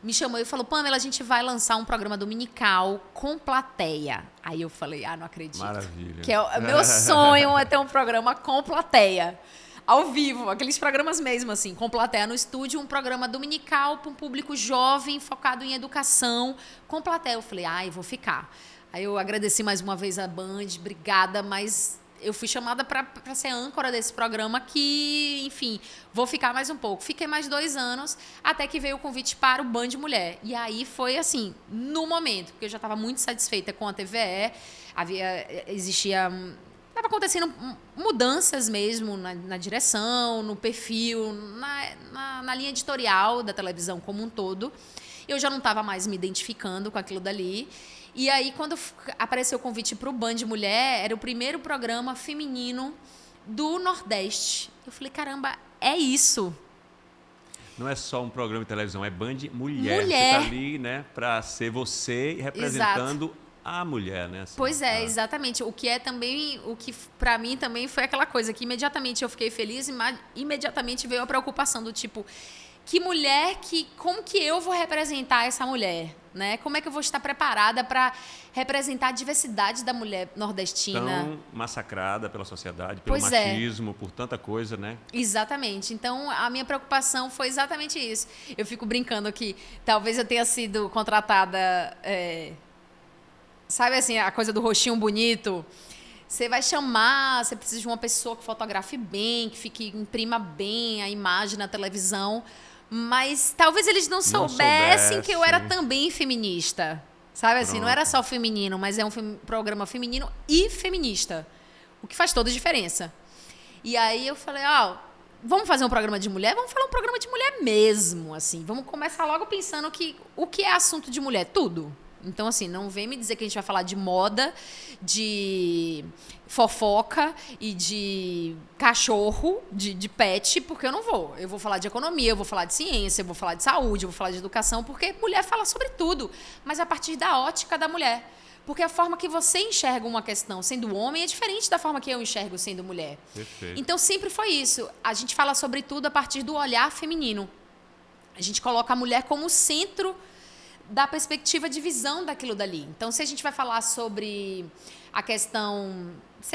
me chamou e falou, Pamela, a gente vai lançar um programa dominical com plateia. Aí eu falei, não acredito. Maravilha. Que é meu sonho é ter um programa com plateia. Ao vivo, aqueles programas mesmo, assim, com plateia no estúdio, um programa dominical para um público jovem, focado em educação, com plateia. Eu falei, vou ficar. Aí eu agradeci mais uma vez a Band, obrigada, mas... eu fui chamada para ser âncora desse programa que, enfim, vou ficar mais um pouco. Fiquei mais 2 anos, até que veio o convite para o Band Mulher. E aí foi assim, no momento, porque eu já estava muito satisfeita com a TVE, estava acontecendo mudanças mesmo na direção, no perfil, na linha editorial da televisão como um todo. Eu já não estava mais me identificando com aquilo dali. E aí, quando apareceu o convite para o Band Mulher, era o primeiro programa feminino do Nordeste. Eu falei, caramba, é isso. Não é só um programa de televisão, é Band Mulher. Você está ali, né, para ser você representando a mulher, né? Assim, pois é, exatamente. O que para mim também foi aquela coisa que imediatamente eu fiquei feliz e imediatamente veio a preocupação do tipo, como que eu vou representar essa mulher? Né? Como é que eu vou estar preparada para representar a diversidade da mulher nordestina? Tão massacrada pela sociedade, pelo machismo, por tanta coisa, né? Exatamente. Então, a minha preocupação foi exatamente isso. Eu fico brincando que talvez eu tenha sido contratada... sabe assim, a coisa do rostinho bonito? Você vai chamar, você precisa de uma pessoa que fotografe bem, que imprima bem a imagem na televisão... Mas talvez eles não soubessem que eu era também feminista. Sabe assim, não era só feminino, mas é um programa feminino e feminista. O que faz toda a diferença. E aí eu falei, vamos fazer um programa de mulher? Vamos falar um programa de mulher mesmo, assim. Vamos começar logo pensando o que é assunto de mulher? Tudo. Então, assim, não vem me dizer que a gente vai falar de moda, de fofoca e de cachorro, de pet, porque eu não vou. Eu vou falar de economia, eu vou falar de ciência, eu vou falar de saúde, eu vou falar de educação, porque mulher fala sobre tudo, mas a partir da ótica da mulher. Porque a forma que você enxerga uma questão sendo homem é diferente da forma que eu enxergo sendo mulher. Perfeito. Então, sempre foi isso. A gente fala sobre tudo a partir do olhar feminino. A gente coloca a mulher como centro da perspectiva de visão daquilo dali. Então, se a gente vai falar sobre a questão,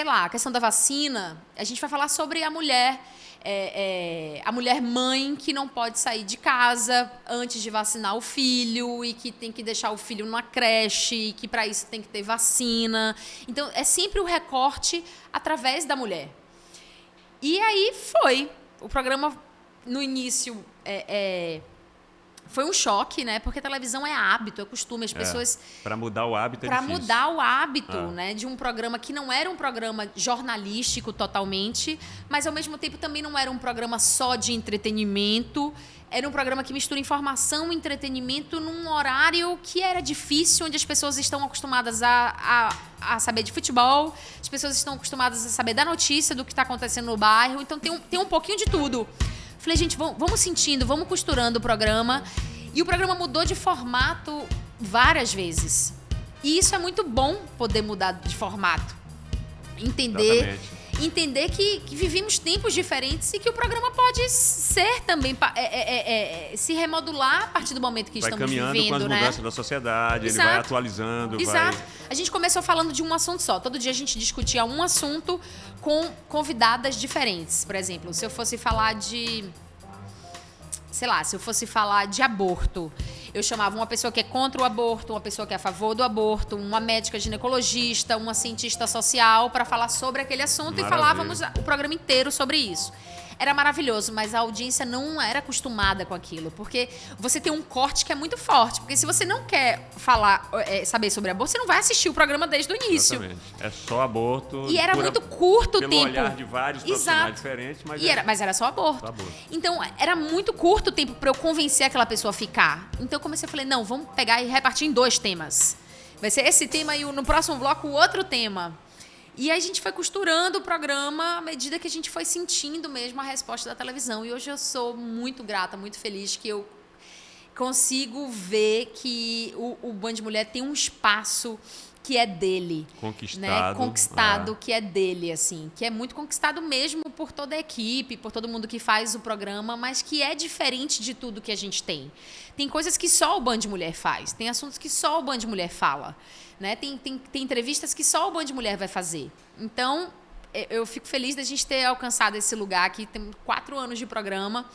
a questão da vacina, a gente vai falar sobre a mulher a mulher mãe que não pode sair de casa antes de vacinar o filho e que tem que deixar o filho numa creche e que para isso tem que ter vacina. Então, é sempre o recorte através da mulher. E aí foi. O programa, no início, foi um choque, né? Porque a televisão é hábito, é costume. As pessoas... Para mudar o hábito é Para difícil. mudar o hábito, né? De um programa que não era um programa jornalístico totalmente, mas, ao mesmo tempo, também não era um programa só de entretenimento. Era um programa que mistura informação e entretenimento num horário que era difícil, onde as pessoas estão acostumadas a saber de futebol, as pessoas estão acostumadas a saber da notícia, do que está acontecendo no bairro. Então, tem um pouquinho de tudo. Falei, gente, vamos sentindo, vamos costurando o programa. E o programa mudou de formato várias vezes. E isso é muito bom, poder mudar de formato. Entender que vivemos tempos diferentes e que o programa pode ser também, se remodular a partir do momento que estamos vivendo. Vai caminhando com as mudanças da sociedade, ele vai atualizando. Exato. A gente começou falando de um assunto só. Todo dia a gente discutia um assunto com convidadas diferentes. Por exemplo, se eu fosse falar de aborto, eu chamava uma pessoa que é contra o aborto, uma pessoa que é a favor do aborto, uma médica ginecologista, uma cientista social para falar sobre aquele assunto. Maravilha. E falávamos o programa inteiro sobre isso. Era maravilhoso, mas a audiência não era acostumada com aquilo, porque você tem um corte que é muito forte. Porque se você não quer saber sobre aborto, você não vai assistir o programa desde o início. Exatamente. É só aborto. E era muito curto o tempo. Pelo olhar de vários profissionais diferentes, mas era só aborto. Então, era muito curto o tempo para eu convencer aquela pessoa a ficar. Então, eu comecei a falar, não, vamos pegar e repartir em 2 temas. Vai ser esse tema e no próximo bloco o outro tema. E aí a gente foi costurando o programa à medida que a gente foi sentindo mesmo a resposta da televisão. E hoje eu sou muito grata, muito feliz que eu consigo ver que o Band Mulher tem um espaço que é dele. Conquistado. Né? Conquistado, que é dele, assim. Que é muito conquistado mesmo por toda a equipe, por todo mundo que faz o programa, mas que é diferente de tudo que a gente tem. Tem coisas que só o Band Mulher faz. Tem assuntos que só o Band Mulher fala. Né? Tem entrevistas que só o Band Mulher vai fazer. Então, eu fico feliz da gente ter alcançado esse lugar aqui. Tem 4 anos de programa,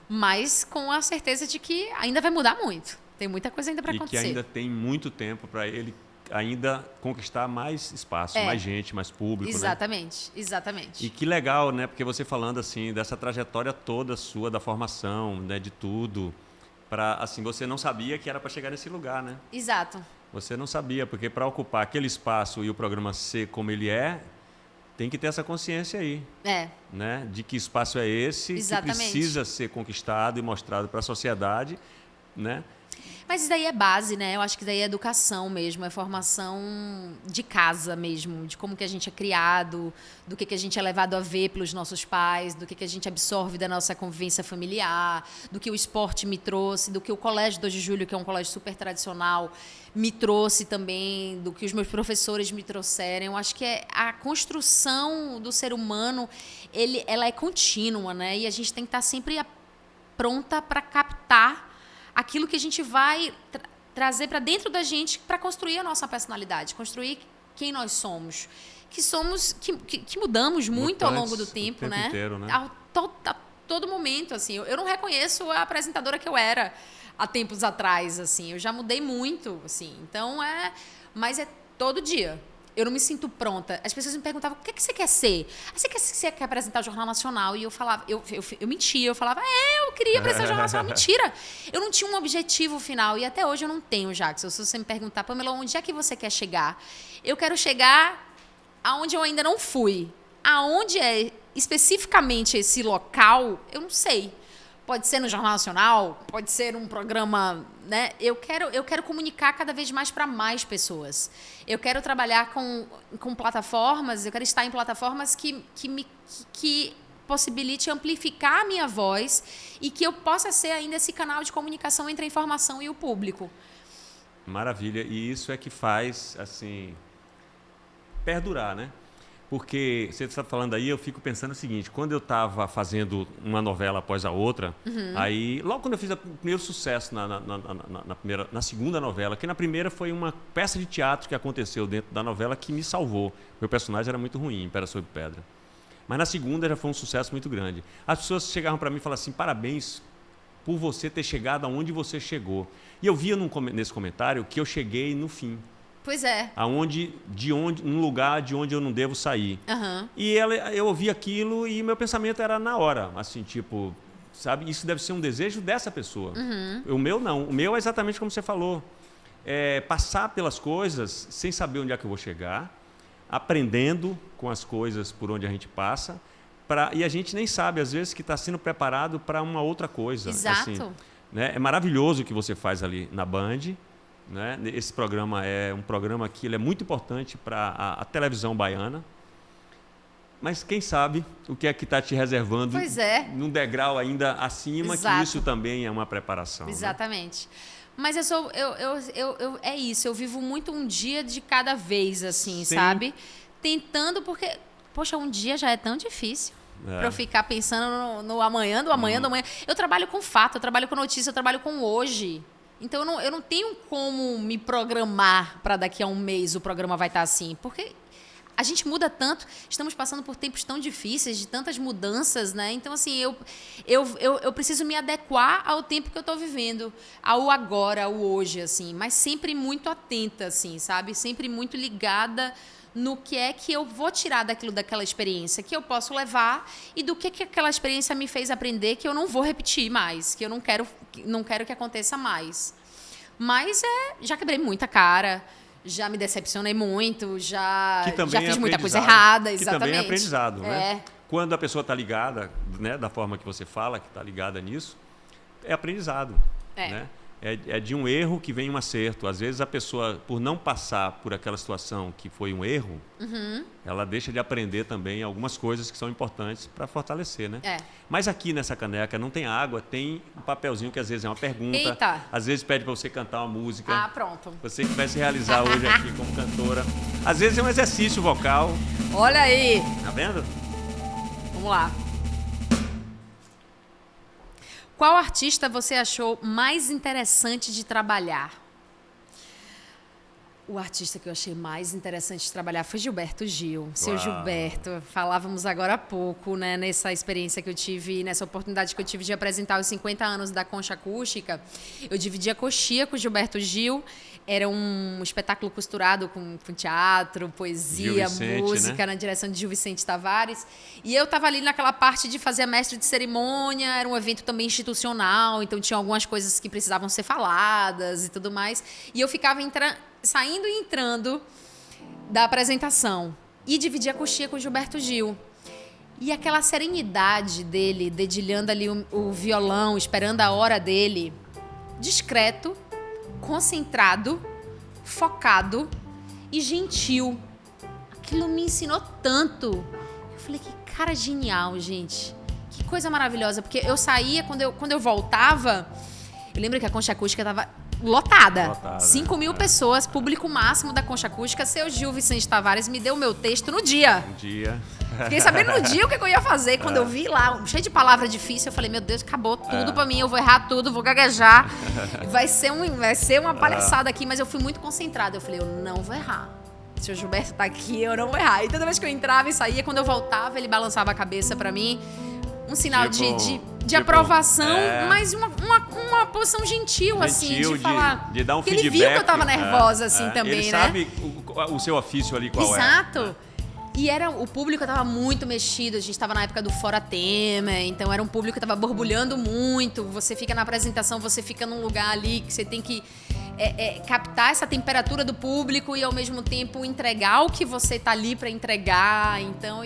mas com a certeza de que ainda vai mudar muito. Tem muita coisa ainda para acontecer. E que ainda tem muito tempo para ele ainda conquistar mais espaço, mais gente, mais público. Exatamente, né? Exatamente. E que legal, né? Porque você falando assim dessa trajetória toda sua, da formação, né? De tudo, assim, você não sabia que era para chegar nesse lugar, né? Exato. Você não sabia, porque para ocupar aquele espaço e o programa ser como ele é, tem que ter essa consciência aí. Né? De que espaço é esse, Exatamente. Que precisa ser conquistado e mostrado para a sociedade, né? Mas isso daí é base, né? Eu acho que isso daí é educação mesmo, é formação de casa mesmo, de como que a gente é criado, do que a gente é levado a ver pelos nossos pais, do que a gente absorve da nossa convivência familiar, do que o esporte me trouxe, do que o Colégio 2 de Julho, que é um colégio super tradicional, me trouxe também, do que os meus professores me trouxeram. Eu acho que a construção do ser humano, ela é contínua, né? E a gente tem que estar sempre pronta para captar aquilo que a gente vai trazer para dentro da gente para construir a nossa personalidade, construir quem nós somos. Que mudamos muito ao longo do tempo, né? Inteiro, né? A todo momento, assim. Eu não reconheço a apresentadora que eu era há tempos atrás, assim. Eu já mudei muito, assim. Então, mas é todo dia. Eu não me sinto pronta. As pessoas me perguntavam, o que você quer ser? Você quer apresentar o Jornal Nacional? E eu falava, eu mentia, eu falava, eu queria apresentar o Jornal Nacional. Mentira! Eu não tinha um objetivo final, e até hoje eu não tenho, Jackson. Se você me perguntar, Pamela, onde é que você quer chegar? Eu quero chegar aonde eu ainda não fui. Aonde é especificamente esse local, eu não sei. Pode ser no Jornal Nacional, pode ser um programa, né? Eu quero comunicar cada vez mais para mais pessoas. Eu quero trabalhar com plataformas, eu quero estar em plataformas que possibilite amplificar a minha voz e que eu possa ser ainda esse canal de comunicação entre a informação e o público. Maravilha. E isso é que faz, assim, perdurar, né? Porque você está falando aí, eu fico pensando o seguinte, quando eu estava fazendo uma novela após a outra, aí, logo quando eu fiz o primeiro sucesso na segunda novela, que na primeira foi uma peça de teatro que aconteceu dentro da novela que me salvou. Meu personagem era muito ruim, Pera Sobre Pedra. Mas na segunda já foi um sucesso muito grande. As pessoas chegavam para mim e falavam assim, parabéns por você ter chegado aonde você chegou. E eu via nesse comentário que eu cheguei no fim. Pois é. Num lugar de onde eu não devo sair. Uhum. E eu ouvi aquilo e meu pensamento era na hora, assim, tipo, sabe, isso deve ser um desejo dessa pessoa. Uhum. O meu não, o meu é exatamente como você falou. Passar pelas coisas sem saber onde é que eu vou chegar, aprendendo com as coisas por onde a gente passa, e a gente nem sabe, às vezes, que está sendo preparado para uma outra coisa. Exato. Assim, né? É maravilhoso o que você faz ali na Band. Né? Esse programa é um programa que ele é muito importante para a televisão baiana. Mas quem sabe o que é que está te reservando num degrau ainda acima, Exato. que isso também é uma preparação. Exatamente. Né? Mas é isso, eu vivo muito um dia de cada vez, assim, Sim. sabe? Tentando, porque, poxa, um dia já é tão difícil. Para eu ficar pensando no amanhã, do amanhã, do amanhã. Eu trabalho com fato, eu trabalho com notícia, eu trabalho com hoje. Então, eu não tenho como me programar para daqui a um mês o programa vai estar assim. Porque a gente muda tanto, estamos passando por tempos tão difíceis, de tantas mudanças, né? Então, assim, eu preciso me adequar ao tempo que eu estou vivendo, ao agora, ao hoje, assim. Mas sempre muito atenta, assim, sabe? Sempre muito ligada no que é que eu vou tirar daquela experiência, que eu posso levar e do que aquela experiência me fez aprender que eu não vou repetir mais, que eu não quero que aconteça mais. Mas já quebrei muita cara, já me decepcionei muito, já fiz muita coisa errada, exatamente. Que também é aprendizado, né? É. Quando a pessoa está ligada, né, da forma que você fala, que está ligada nisso, é aprendizado. É. Né? É de um erro que vem um acerto. Às vezes a pessoa, por não passar por aquela situação que foi um erro, ela deixa de aprender também algumas coisas que são importantes para fortalecer, né? Mas aqui nessa caneca não tem água, tem um papelzinho que às vezes é uma pergunta. Eita. Às vezes pede para você cantar uma música. Ah, pronto. Você que vai se realizar hoje aqui como cantora. Às vezes é um exercício vocal. Olha aí. Tá vendo? Vamos lá. Qual artista você achou mais interessante de trabalhar? O artista que eu achei mais interessante de trabalhar foi Gilberto Gil. Seu Gilberto, falávamos agora há pouco, né, nessa experiência que eu tive, nessa oportunidade que eu tive de apresentar os 50 anos da Concha Acústica. Eu dividi a coxia com o Gilberto Gil. Era um espetáculo costurado com teatro, poesia, Vicente, música, né? na direção de Gil Vicente Tavares. E eu estava ali naquela parte de fazer a mestre de cerimônia, era um evento também institucional, então tinha algumas coisas que precisavam ser faladas e tudo mais. E eu ficava saindo e entrando da apresentação. E dividia a coxia com o Gilberto Gil. E aquela serenidade dele, dedilhando ali o violão, esperando a hora dele, discreto, concentrado, focado e gentil. Aquilo me ensinou tanto. Eu falei, que cara genial, gente. Que coisa maravilhosa. Porque eu saía, quando eu voltava, eu lembro que a Concha Acústica estava lotada. 5 mil pessoas, público máximo da Concha Acústica. Seu Gil Vicente Tavares me deu o meu texto no dia. Fiquei sabendo no dia o que eu ia fazer. Quando eu vi lá, cheio de palavra difícil, eu falei, meu Deus, acabou tudo pra mim. Eu vou errar tudo, vou gaguejar. Vai ser uma palhaçada aqui, mas eu fui muito concentrada. Eu falei, eu não vou errar. Se o Gilberto tá aqui, eu não vou errar. E toda vez que eu entrava e saía, quando eu voltava, ele balançava a cabeça pra mim. Um sinal de aprovação, mas uma posição gentil, assim, de falar. De dar um feedback. Ele viu que eu tava nervosa, assim, também, ele né? Ele sabe o seu ofício ali qual Exato. é. Exato. E o público estava muito mexido, a gente estava na época do Fora Temer, então era um público que estava borbulhando muito. Você fica na apresentação, você fica num lugar ali que você tem que captar essa temperatura do público e ao mesmo tempo entregar o que você está ali para entregar. Então,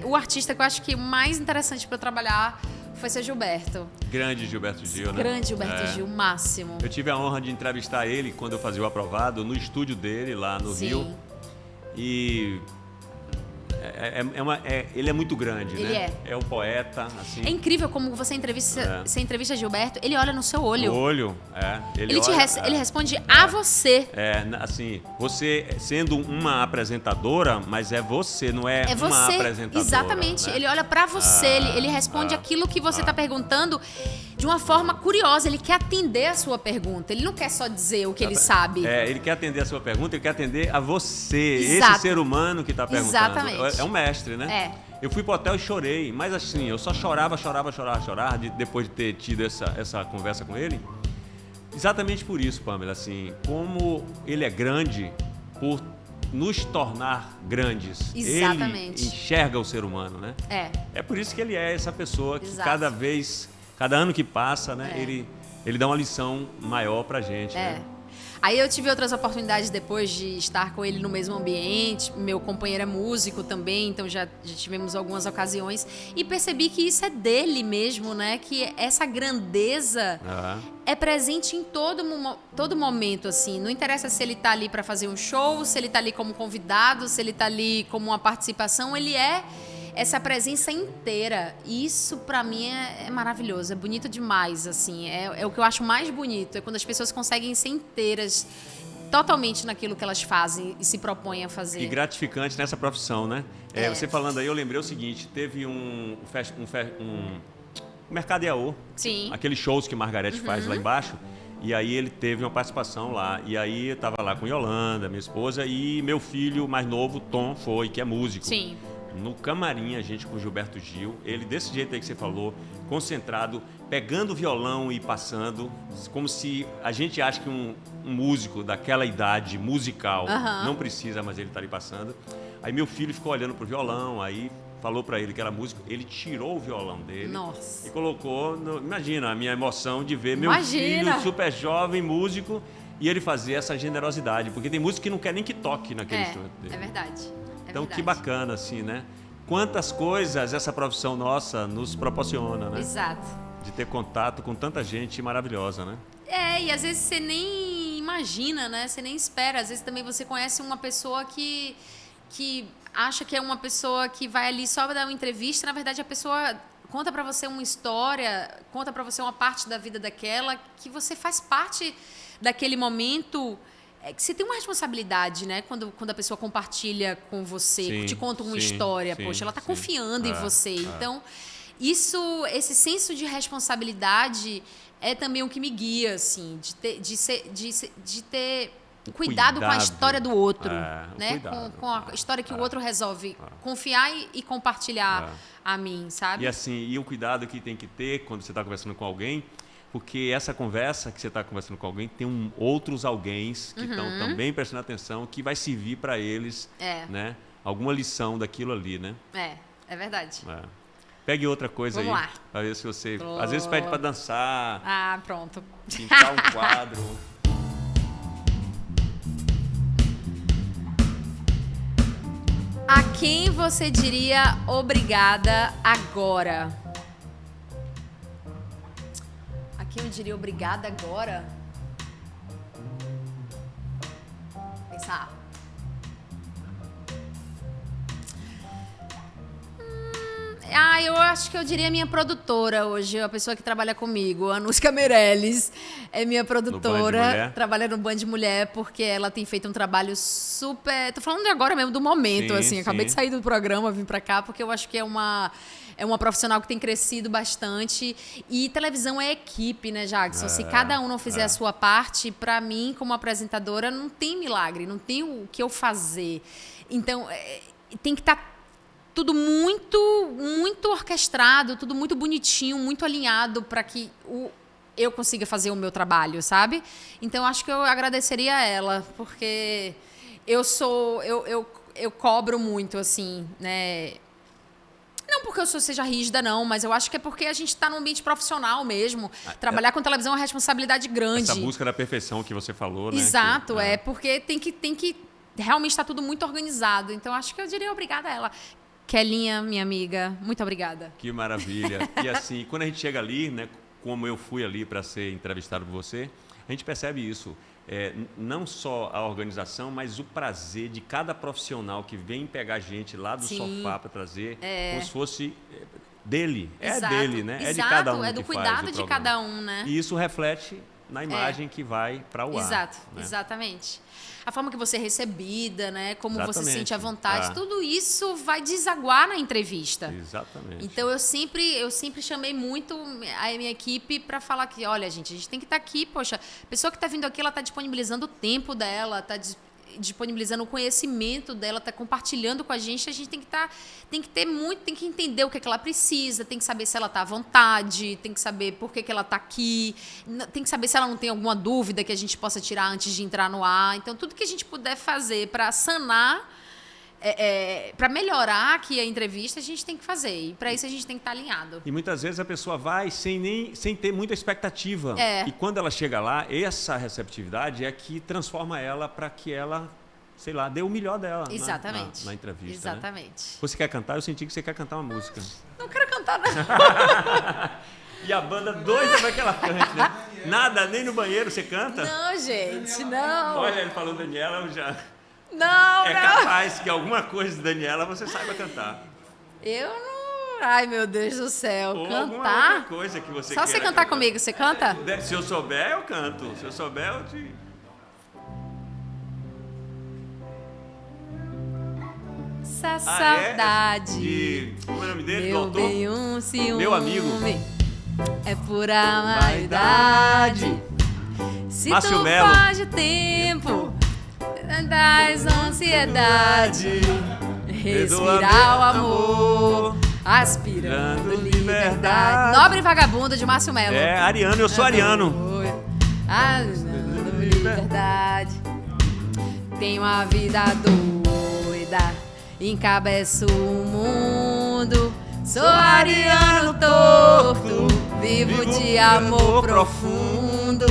o artista que eu acho que mais interessante para trabalhar foi ser Gilberto. Grande Gilberto Gil, né? Grande Gilberto Gil, máximo. Eu tive a honra de entrevistar ele quando eu fazia o Aprovado no estúdio dele lá no Rio. E ele é muito grande, ele né? É um poeta, assim. É incrível como você entrevista Gilberto, ele olha no seu olho. No olho, Ele responde a você. Assim, você sendo uma apresentadora, mas é você, não é uma apresentadora. Exatamente, né? Ele olha pra você, ele responde aquilo que você tá perguntando de uma forma curiosa, ele quer atender a sua pergunta, ele não quer só dizer o que ele sabe. Ele quer atender a sua pergunta, ele quer atender a você, Exato. esse ser humano que tá perguntando. Exatamente. É um mestre, né? Eu fui pro hotel e chorei, mas assim, eu só chorava depois de ter tido essa conversa com ele. Exatamente por isso, Pamela, assim, como ele é grande por nos tornar grandes. Exatamente. Ele enxerga o ser humano, né? É por isso que ele é essa pessoa que Exato. cada ano que passa, né, É. ele dá uma lição maior pra gente, né? Aí eu tive outras oportunidades depois de estar com ele no mesmo ambiente. Meu companheiro é músico também, então já tivemos algumas ocasiões. E percebi que isso é dele mesmo, né? Que essa grandeza é presente em todo momento, assim. Não interessa se ele tá ali para fazer um show, se ele tá ali como convidado, se ele tá ali como uma participação. Ele é essa presença inteira. E isso, pra mim, é maravilhoso. É bonito demais, assim. É o que eu acho mais bonito. É quando as pessoas conseguem ser inteiras totalmente naquilo que elas fazem e se propõem a fazer. E gratificante nessa profissão, né? Você falando aí, eu lembrei o seguinte, teve um Mercado Iaô, Sim. aqueles shows que Margarete faz lá embaixo, e aí ele teve uma participação lá, e aí eu tava lá com Yolanda, minha esposa, e meu filho mais novo, Tom, que é músico. Sim. No camarim, a gente com o Gilberto Gil, ele desse jeito aí que você falou, concentrado, pegando o violão e passando, como se a gente acha que um músico daquela idade musical não precisa, mas ele tá ali passando. Aí meu filho ficou olhando pro violão, aí falou pra ele que era músico, ele tirou o violão dele. Nossa. E colocou, imagina a minha emoção de ver meu Imagina. filho super jovem, músico, e ele fazer essa generosidade, porque tem músico que não quer nem que toque naquele instrumento dele. É verdade. Então, que bacana, assim, né? Quantas coisas essa profissão nossa nos proporciona, né? Exato. De ter contato com tanta gente maravilhosa, né? E às vezes você nem imagina, né? Você nem espera. Às vezes também você conhece uma pessoa que acha que é uma pessoa que vai ali só dar uma entrevista. Na verdade, a pessoa conta pra você uma história, conta pra você uma parte da vida daquela, que você faz parte daquele momento. Que você tem uma responsabilidade, né? Quando a pessoa compartilha com você, Sim, te conta uma sim, história, sim, poxa, ela está sim. confiando em você. Então, esse senso de responsabilidade é também o que me guia, assim, de ter cuidado com a história do outro, né? Com a história que o outro resolve confiar e compartilhar a mim, sabe? E assim, e o cuidado que tem que ter quando você está conversando com alguém, porque essa conversa que você está conversando com alguém tem outros alguém que estão também prestando atenção, que vai servir para eles, né? Alguma lição daquilo ali, né? É verdade. Pegue outra coisa. Vamos aí, lá. para ver se você... Às vezes pede para dançar. Pronto. Pintar um quadro. A quem você diria obrigada agora? A quem eu diria obrigada agora? Pensar. Eu acho que eu diria minha produtora hoje, a pessoa que trabalha comigo, a Anushka Meirelles, é minha produtora, trabalha no Band Mulher, porque ela tem feito um trabalho super... Tô falando de agora mesmo, do momento, assim, acabei de sair do programa, vim pra cá, porque eu acho que é uma profissional que tem crescido bastante, e televisão é equipe, né, Jackson? Se cada um não fizer a sua parte, pra mim, como apresentadora, não tem milagre, não tem o que eu fazer. Então, tem que estar tudo muito orquestrado, tudo muito bonitinho, muito alinhado para que eu consiga fazer o meu trabalho, sabe? Então, acho que eu agradeceria a ela, porque eu cobro muito, assim, né? Não porque eu seja rígida, não, mas eu acho que é porque a gente está num ambiente profissional mesmo. Trabalhar com televisão é uma responsabilidade grande. Essa busca da perfeição que você falou, né? Exato, porque tem que realmente estar tudo muito organizado. Então, acho que eu diria obrigada a ela. Kelinha, minha amiga, muito obrigada. Que maravilha. E assim, quando a gente chega ali, né, como eu fui ali para ser entrevistado por você, a gente percebe isso. Não só a organização, mas o prazer de cada profissional que vem pegar a gente lá do sofá para trazer, como se fosse dele. Exato. É dele, né? Exato. É de cada um. É do cuidado de cada um, né? E isso reflete na imagem que vai para o ar. Exato, né? Exatamente. A forma que você é recebida, né? Como você se Exatamente. sente à vontade, tudo isso vai desaguar na entrevista. Exatamente. Então, eu sempre chamei muito a minha equipe para falar que, olha, gente, a gente tem que estar aqui, poxa, a pessoa que está vindo aqui, ela está disponibilizando o tempo dela, disponibilizando o conhecimento dela, está compartilhando com a gente tem que ter muito, tem que entender o que ela precisa, tem que saber se ela está à vontade, tem que saber por que ela está aqui, tem que saber se ela não tem alguma dúvida que a gente possa tirar antes de entrar no ar. Então, tudo que a gente puder fazer para sanar, para melhorar aqui a entrevista, a gente tem que fazer. E para isso a gente tem que estar alinhado. E muitas vezes a pessoa vai sem ter muita expectativa. E quando ela chega lá, essa receptividade é que transforma ela para que ela, sei lá, dê o melhor dela na entrevista. Exatamente. Né? Você quer cantar? Eu senti que você quer cantar uma música. Não quero cantar, não. E a banda doida vai que ela cante, né? Nada, nem no banheiro você canta? Não, gente, não. Olha, ele falou Daniela, eu já... Não, É capaz que alguma coisa de Daniela você saiba cantar. Eu não... Ai, meu Deus do céu. Ou cantar? alguma outra coisa que você Só você cantar comigo, você canta? Se eu souber, eu canto. Se eu souber, eu te... Essa saudade. Como é o nome dele? Meu Do bem, autor? ciúme. Meu amigo. É pura vaidade. Se Márcio tu Melo. faz de tempo das ansiedade, respirar o amor, aspirando liberdade. Nobre e Vagabundo, de Márcio Melo. Ariano, eu sou ariano. Aspirando liberdade. Tenho a vida doida, encabeço o mundo. Sou ariano torto, vivo de amor profundo.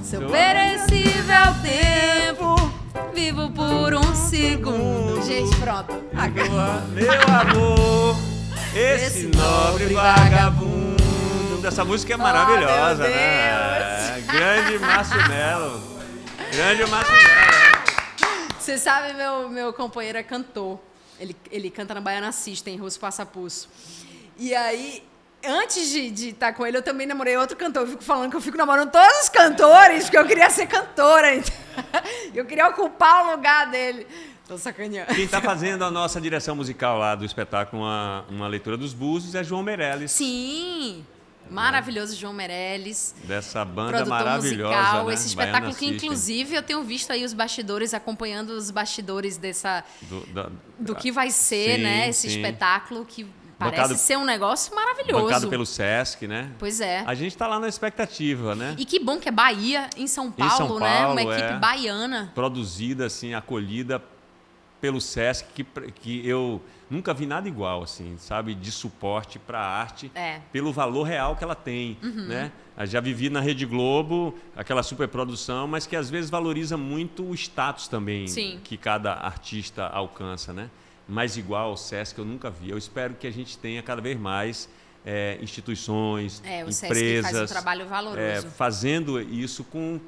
Sou perecível tempo, vivo por um segundo. Gente, pronto. Meu amor, esse nobre vagabundo. Essa música é maravilhosa, meu né? Grande Márcio Melo. Grande Márcio Melo. Você sabe, meu companheiro é cantor. Ele canta na Baiana System, Russo Passapulso. E aí, antes de estar com ele, eu também namorei outro cantor. Eu fico falando que eu fico namorando todos os cantores, porque eu queria ser cantora. Eu queria ocupar o lugar dele. Tô sacaneando. Quem está fazendo a nossa direção musical lá do espetáculo, uma leitura dos Búzios, é João Meirelles. Sim, maravilhoso João Meirelles. Dessa banda produtor maravilhosa, musical, né? Esse espetáculo Baiana que, System. inclusive, eu tenho visto aí os bastidores, acompanhando os bastidores do que vai ser, Sim, né? Esse sim. espetáculo que parece Bancado- ser um negócio maravilhoso. Bancado pelo Sesc, né? Pois é. A gente está lá na expectativa, né? E que bom que é Bahia, em São Paulo, São né? Paulo, Uma equipe é. baiana. Produzida, assim, acolhida pelo Sesc, que eu nunca vi nada igual, assim, sabe? De suporte para a arte, pelo valor real que ela tem, né? Eu já vivi na Rede Globo, aquela superprodução, mas que às vezes valoriza muito o status também que cada artista alcança, né? Mas igual ao Sesc eu nunca vi. Eu espero que a gente tenha cada vez mais instituições, O Sesc empresas, faz um trabalho valoroso. fazendo isso com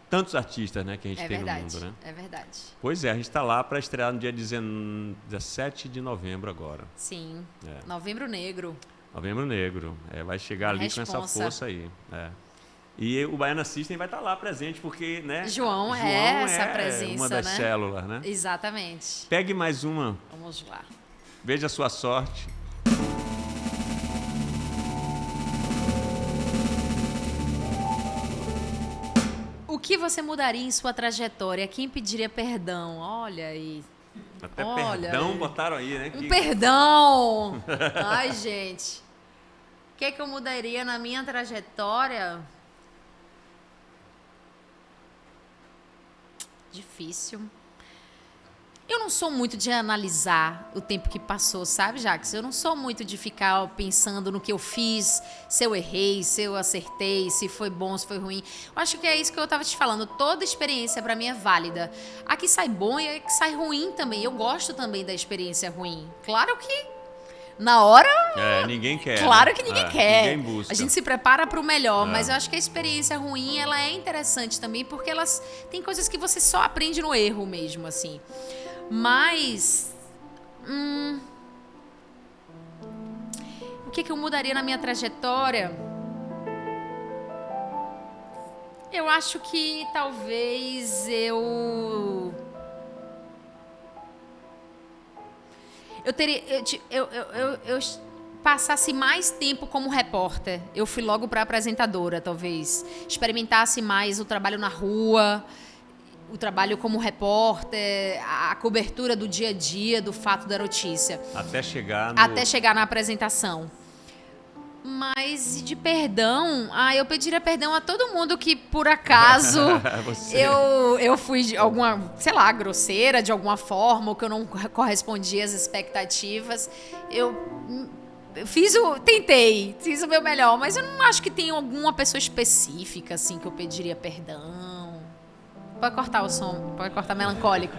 tantos artistas, né, que a gente tem verdade, no mundo, né? É verdade. Pois é, a gente está lá para estrear no dia 17 de novembro agora. Sim. Novembro Negro. Novembro Negro. Vai chegar ali com essa força aí. E o Baiana System vai estar lá presente, porque, né? João é essa presença, uma das né? células, né? Exatamente. Pegue mais uma. Vamos lá. Veja a sua sorte. O que você mudaria em sua trajetória? Quem pediria perdão? Olha aí. Até Olha perdão aí. botaram aí, né? Um perdão! Ai, gente. O que eu mudaria na minha trajetória? Difícil. Eu não sou muito de analisar o tempo que passou, sabe, Jax? Eu não sou muito de ficar pensando no que eu fiz, se eu errei, se eu acertei, se foi bom, se foi ruim. Eu acho que é isso que eu estava te falando. Toda experiência para mim é válida. A que sai bom e a que sai ruim também. Eu gosto também da experiência ruim. Claro que na hora... ninguém quer. Claro né? que ninguém quer. Ninguém busca. A gente se prepara para o melhor, mas eu acho que a experiência ruim, ela é interessante também, porque elas tem coisas que você só aprende no erro mesmo, assim. Mas... o que eu mudaria na minha trajetória? Eu acho que talvez eu passasse mais tempo como repórter. Eu fui logo para apresentadora, talvez. Experimentasse mais o trabalho na rua. o trabalho como repórter, a cobertura do dia a dia, do fato da notícia. Até chegar Até chegar na apresentação. Mas de perdão, eu pediria perdão a todo mundo que, por acaso, eu fui de alguma, sei lá, grosseira de alguma forma, ou que eu não correspondi às expectativas. Tentei, fiz o meu melhor, mas eu não acho que tem alguma pessoa específica, assim, que eu pediria perdão. Pode cortar o som, pode cortar melancólico.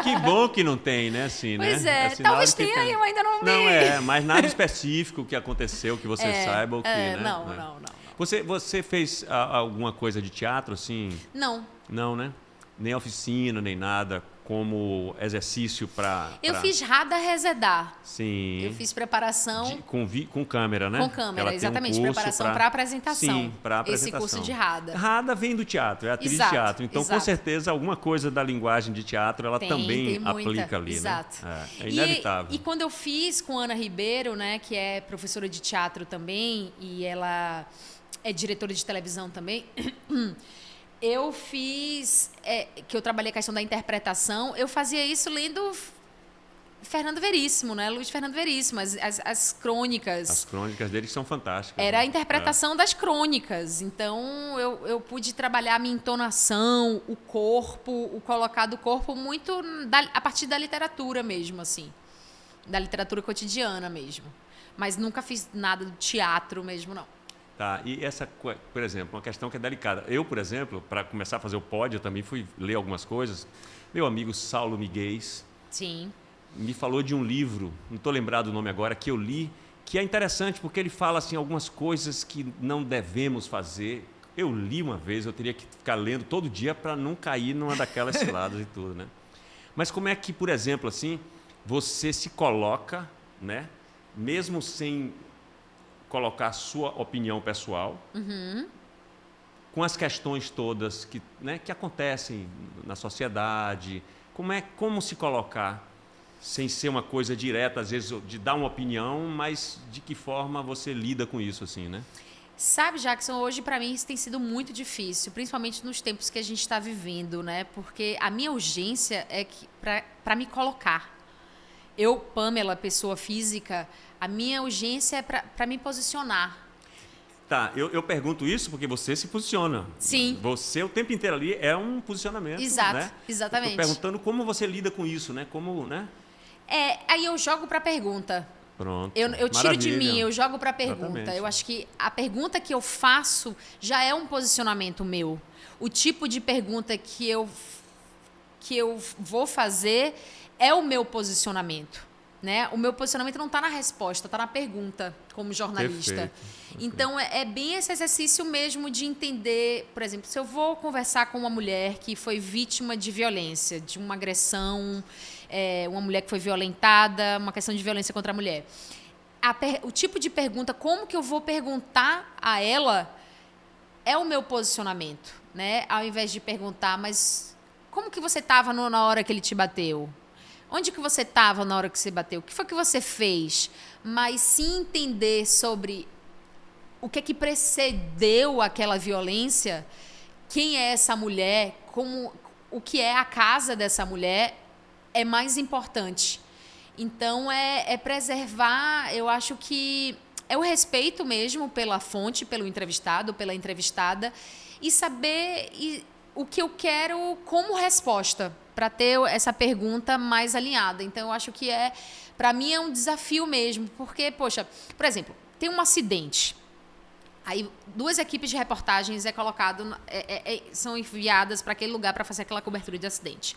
Que bom que não tem, né? Assim, Pois né? talvez tenha e eu ainda não vi. Não mas nada específico que aconteceu, que você saiba ou que, né? Não. Você fez alguma coisa de teatro, assim? Não. Não, né? Nem oficina, nem nada, como exercício para... Eu fiz Rada Resedar. Sim. Eu fiz preparação... Com câmera, né? Com câmera, exatamente. Preparação para apresentação. Sim, para apresentação. Esse curso de Rada. Rada vem do teatro, é atriz de teatro. Então, com certeza, alguma coisa da linguagem de teatro, ela também aplica ali, exato. Né? É inevitável. E quando eu fiz com Ana Ribeiro, né, que é professora de teatro também, e ela é diretora de televisão também... Eu fiz, que eu trabalhei a questão da interpretação, eu fazia isso lendo Fernando Veríssimo, né? Luiz Fernando Veríssimo, as crônicas. As crônicas dele são fantásticas. Era a interpretação das crônicas. Então, eu pude trabalhar a minha entonação, o corpo, o colocar do corpo muito a partir da literatura mesmo, assim. Da literatura cotidiana mesmo. Mas nunca fiz nada do teatro mesmo, não. Tá, e essa, por exemplo, uma questão que é delicada. Eu, por exemplo, para começar a fazer o pódio, eu também fui ler algumas coisas. Meu amigo Saulo Miguel me falou de um livro, não estou lembrado o nome agora, que eu li, que é interessante porque ele fala assim, algumas coisas que não devemos fazer. Eu li uma vez, eu teria que ficar lendo todo dia para não cair numa daquelas ciladas e tudo, né? Mas como é que, por exemplo, assim, você se coloca, né, mesmo sem colocar a sua opinião pessoal, com as questões todas que, né, que acontecem na sociedade, como se colocar sem ser uma coisa direta, às vezes, de dar uma opinião, mas de que forma você lida com isso, assim, né? Sabe, Jackson, hoje para mim isso tem sido muito difícil, principalmente nos tempos que a gente está vivendo, né? Porque a minha urgência é para me colocar. Eu, Pamela, pessoa física, a minha urgência é para me posicionar. Tá, eu pergunto isso porque você se posiciona. Sim. Você, o tempo inteiro ali, é um posicionamento. Exato, né? exatamente. Estou perguntando como você lida com isso, né? Como, né? Aí eu jogo para a pergunta. Pronto. Eu tiro de mim, eu jogo para a pergunta. Exatamente. Eu acho que a pergunta que eu faço já é um posicionamento meu. O tipo de pergunta que eu vou fazer é o meu posicionamento. Né? O meu posicionamento não está na resposta, está na pergunta, como jornalista. Perfeito. Então, é bem esse exercício mesmo de entender, por exemplo, se eu vou conversar com uma mulher que foi vítima de violência, de uma agressão, uma mulher que foi violentada, uma questão de violência contra a mulher. O tipo de pergunta, como que eu vou perguntar a ela, é o meu posicionamento. Né? Ao invés de perguntar, mas como que você estava na hora que ele te bateu? Onde que você estava na hora que você bateu? O que foi que você fez? Mas sim entender sobre o que precedeu aquela violência, quem é essa mulher, o que é a casa dessa mulher, é mais importante. Então, é preservar, eu acho que é o respeito mesmo pela fonte, pelo entrevistado, pela entrevistada, e saber o que eu quero como resposta, para ter essa pergunta mais alinhada. Então, eu acho que para mim é um desafio mesmo, porque, poxa, por exemplo, tem um acidente. Aí 2 equipes de reportagens são enviadas para aquele lugar para fazer aquela cobertura de acidente.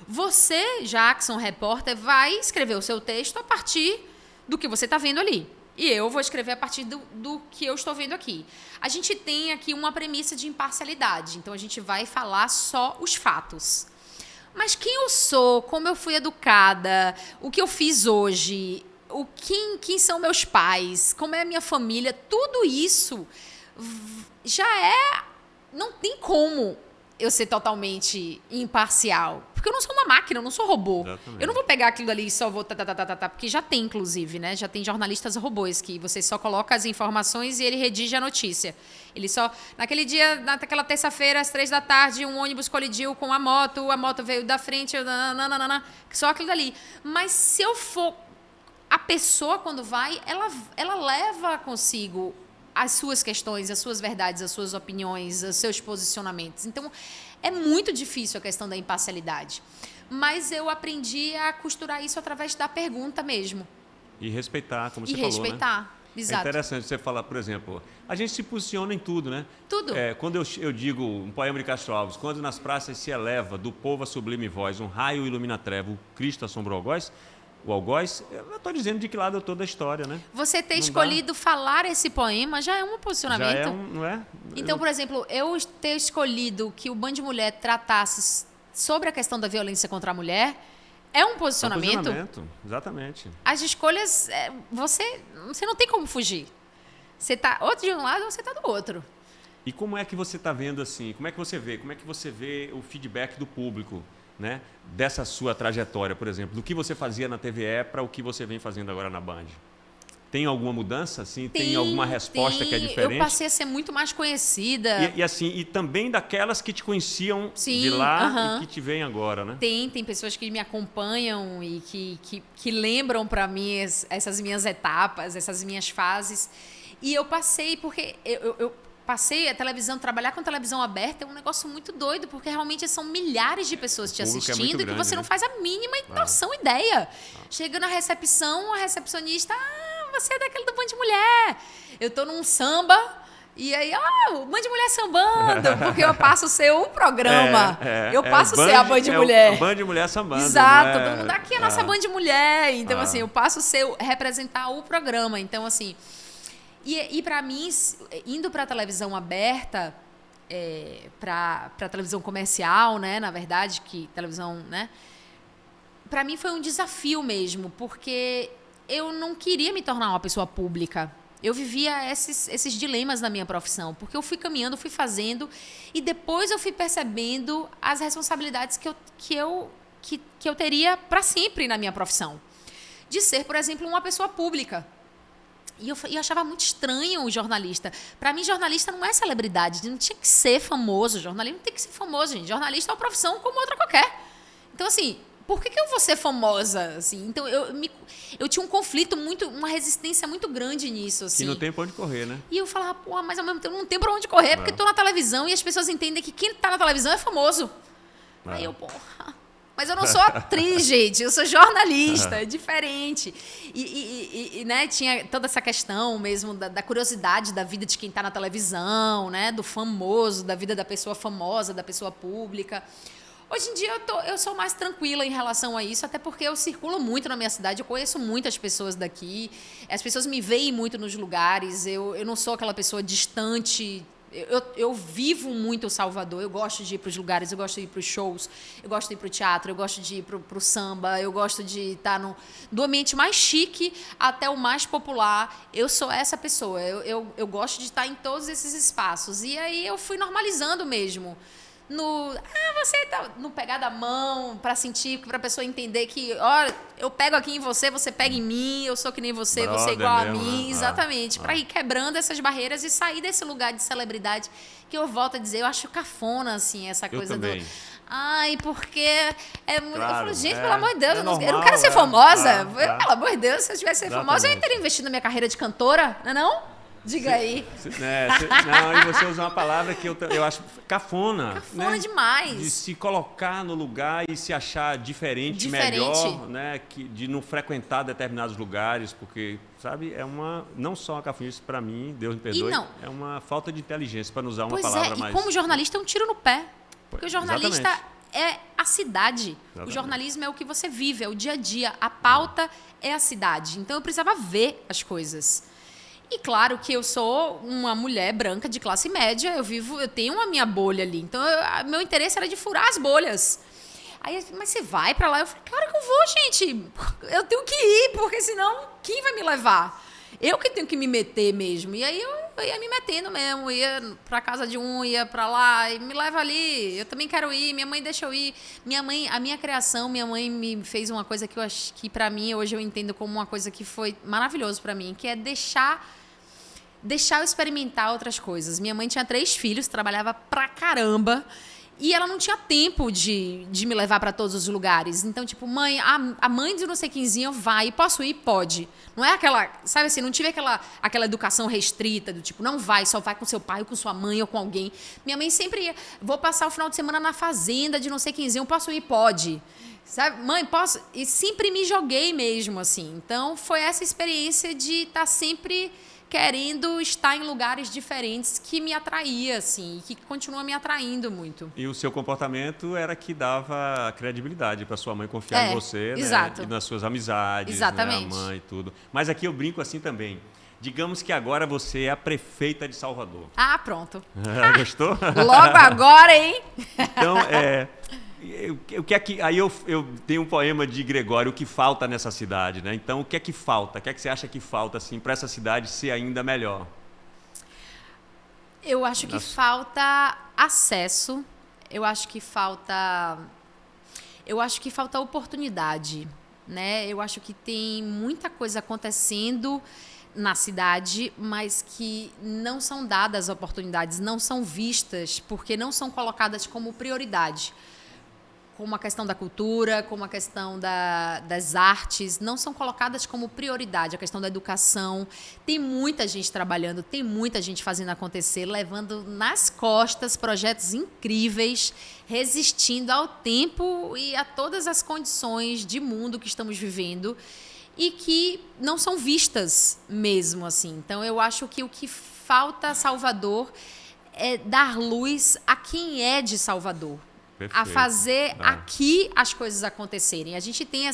Você, Jackson, repórter, vai escrever o seu texto a partir do que você está vendo ali. E eu vou escrever a partir do que eu estou vendo aqui. A gente tem aqui uma premissa de imparcialidade, então a gente vai falar só os fatos. Mas quem eu sou, como eu fui educada, o que eu fiz hoje, quem são meus pais, como é a minha família, tudo isso já não tem como eu ser totalmente imparcial. Porque eu não sou uma máquina, eu não sou robô. Exatamente. Eu não vou pegar aquilo ali e só vou... porque já tem, inclusive, né? Já tem jornalistas robôs que você só coloca as informações e ele redige a notícia. Ele só... Naquele dia, naquela terça-feira, às 3 da tarde, um ônibus colidiu com a moto veio da frente, só aquilo dali. Mas se eu for... A pessoa, quando vai, ela leva consigo as suas questões, as suas verdades, as suas opiniões, os seus posicionamentos. Então, é muito difícil a questão da imparcialidade. Mas eu aprendi a costurar isso através da pergunta mesmo. E respeitar, como você E falou, respeitar, né? exato. É interessante você falar, por exemplo, a gente se posiciona em tudo, né? Tudo. Quando eu digo, um poema de Castro Alves, quando nas praças se eleva do povo a sublime voz, um raio ilumina a treva, o Cristo assombra o algoz, eu estou dizendo de que lado eu estou da história, né? Você ter Não escolhido falar esse poema já é um posicionamento. Já é não é? Então, por exemplo, eu ter escolhido que o Band de Mulher tratasse sobre a questão da violência contra a mulher é um posicionamento. Exatamente. As escolhas, você não tem como fugir. Você está ou de um lado ou você está do outro. E como é que você está vendo assim? Como é que você vê o feedback do público, né? Dessa sua trajetória, por exemplo, do que você fazia na TVE para o que você vem fazendo agora na Band? Tem alguma mudança? Assim? Tem alguma resposta que é diferente? Eu passei a ser muito mais conhecida. E também daquelas que te conheciam de lá e que te veem agora, né? Tem pessoas que me acompanham e que lembram para mim essas minhas etapas, essas minhas fases. E eu passei, porque eu passei a televisão, trabalhar com televisão aberta é um negócio muito doido, porque realmente são milhares de pessoas te assistindo e que você não faz a mínima noção, ideia. Chega na recepção, a recepcionista, você é daquele do Band de Mulher. Eu tô num samba, e aí, o Band de Mulher sambando, porque eu passo a ser o programa. Eu passo a ser a Band de Mulher. A Band de Mulher sambando. Exato, todo mundo aqui é a nossa Band de Mulher. Então, assim, eu passo a representar o programa. Então, assim... E para mim, indo para a televisão aberta, para a televisão comercial, né, na verdade, que televisão, né, para mim foi um desafio mesmo, porque eu não queria me tornar uma pessoa pública. Eu vivia esses dilemas na minha profissão, porque eu fui caminhando, fui fazendo, e depois eu fui percebendo as responsabilidades que eu teria para sempre na minha profissão. De ser, por exemplo, uma pessoa pública. E eu achava muito estranho o jornalista. Para mim, jornalista não é celebridade, não tinha que ser famoso. Jornalista não tem que ser famoso, gente. Jornalista é uma profissão como outra qualquer. Então, assim, por que eu vou ser famosa? Assim, então, eu tinha um conflito, uma resistência muito grande nisso. Assim. Que não tem pra onde correr, né? E eu falava, mas ao mesmo tempo não tem pra onde correr, porque estou na televisão e as pessoas entendem que quem está na televisão é famoso. Aí eu, mas eu não sou atriz, gente, eu sou jornalista, é diferente. Né, tinha toda essa questão mesmo da curiosidade da vida de quem está na televisão, né, do famoso, da vida da pessoa famosa, da pessoa pública. Hoje em dia eu sou mais tranquila em relação a isso, até porque eu circulo muito na minha cidade, eu conheço muitas pessoas daqui, as pessoas me veem muito nos lugares, eu não sou aquela pessoa distante. Eu vivo muito o Salvador, eu gosto de ir para os lugares, eu gosto de ir para os shows, eu gosto de ir para o teatro, eu gosto de ir para o samba, eu gosto de estar do ambiente mais chique até o mais popular. Eu sou essa pessoa, eu gosto de estar em todos esses espaços. E aí eu fui normalizando mesmo. Você tá no pegar da mão, para sentir, para a pessoa entender que, olha, eu pego aqui em você, você pega em mim, eu sou que nem você, você é igual mesmo, a mim, né? Exatamente, para ir quebrando essas barreiras e sair desse lugar de celebridade que eu volto a dizer, eu acho cafona, assim, essa coisa também. porque muito... Claro, eu falo, gente, pelo amor de Deus, eu não normal, quero ser famosa. Claro. Pelo amor de Deus, se eu tivesse ser famosa, eu teria investido na minha carreira de cantora, não é não? Diga aí. Não, e você usa uma palavra que eu acho cafona. Cafona, né? Demais. De se colocar no lugar e se achar diferente. Melhor, né? De não frequentar determinados lugares, porque, sabe, não só uma cafonice para mim, Deus me perdoe, é uma falta de inteligência, para não usar uma palavra mais... E como jornalista é um tiro no pé. Porque o jornalista Exatamente. É a cidade. Exatamente. O jornalismo é o que você vive, é o dia a dia. A pauta é a cidade. Então eu precisava ver as coisas. E claro que eu sou uma mulher branca de classe média, eu tenho a minha bolha ali. Então, meu interesse era de furar as bolhas. Aí, mas você vai pra lá? Eu falei, claro que eu vou, gente. Eu tenho que ir, porque senão, quem vai me levar? Eu que tenho que me meter mesmo. E aí eu ia me metendo mesmo, ia pra casa de um, ia pra lá, e me leva ali, eu também quero ir, minha mãe deixa eu ir. A minha criação, minha mãe me fez uma coisa que eu acho que pra mim, hoje eu entendo como uma coisa que foi maravilhoso pra mim, que é deixar eu experimentar outras coisas. Minha mãe tinha 3 filhos, trabalhava pra caramba, e ela não tinha tempo de me levar para todos os lugares. Então, tipo, mãe, a mãe de não sei quemzinho vai. Posso ir? Pode. Não é aquela, sabe assim, não tive aquela educação restrita do tipo, não vai, só vai com seu pai, ou com sua mãe, ou com alguém. Minha mãe sempre ia, vou passar o final de semana na fazenda de não sei quemzinho, posso ir? Pode. Sabe, mãe, posso? E sempre me joguei mesmo, assim. Então, foi essa experiência de estar sempre querendo estar em lugares diferentes que me atraía, assim, e que continua me atraindo muito. E o seu comportamento era que dava credibilidade para sua mãe confiar em você, exato. né? E nas suas amizades, exatamente. Né? A mãe e tudo. Mas aqui eu brinco assim também. Digamos que agora você é a prefeita de Salvador. Ah, pronto. Gostou? Logo agora, hein? Então, o que é que aí eu tenho um poema de Gregório, o que falta nessa cidade, né? Então, o que é que falta? O que é que você acha que falta assim para essa cidade ser ainda melhor? Eu acho que falta acesso. Eu acho que falta oportunidade, né? Eu acho que tem muita coisa acontecendo na cidade, mas que não são dadas oportunidades, não são vistas, porque não são colocadas como prioridade. Como a questão da cultura, como a questão das artes, não são colocadas como prioridade. A questão da educação. Tem muita gente trabalhando, tem muita gente fazendo acontecer, levando nas costas projetos incríveis, resistindo ao tempo e a todas as condições de mundo que estamos vivendo e que não são vistas mesmo, assim. Então, eu acho que o que falta a Salvador é dar luz a quem é de Salvador. Perfeito. A fazer aqui as coisas acontecerem. A gente tem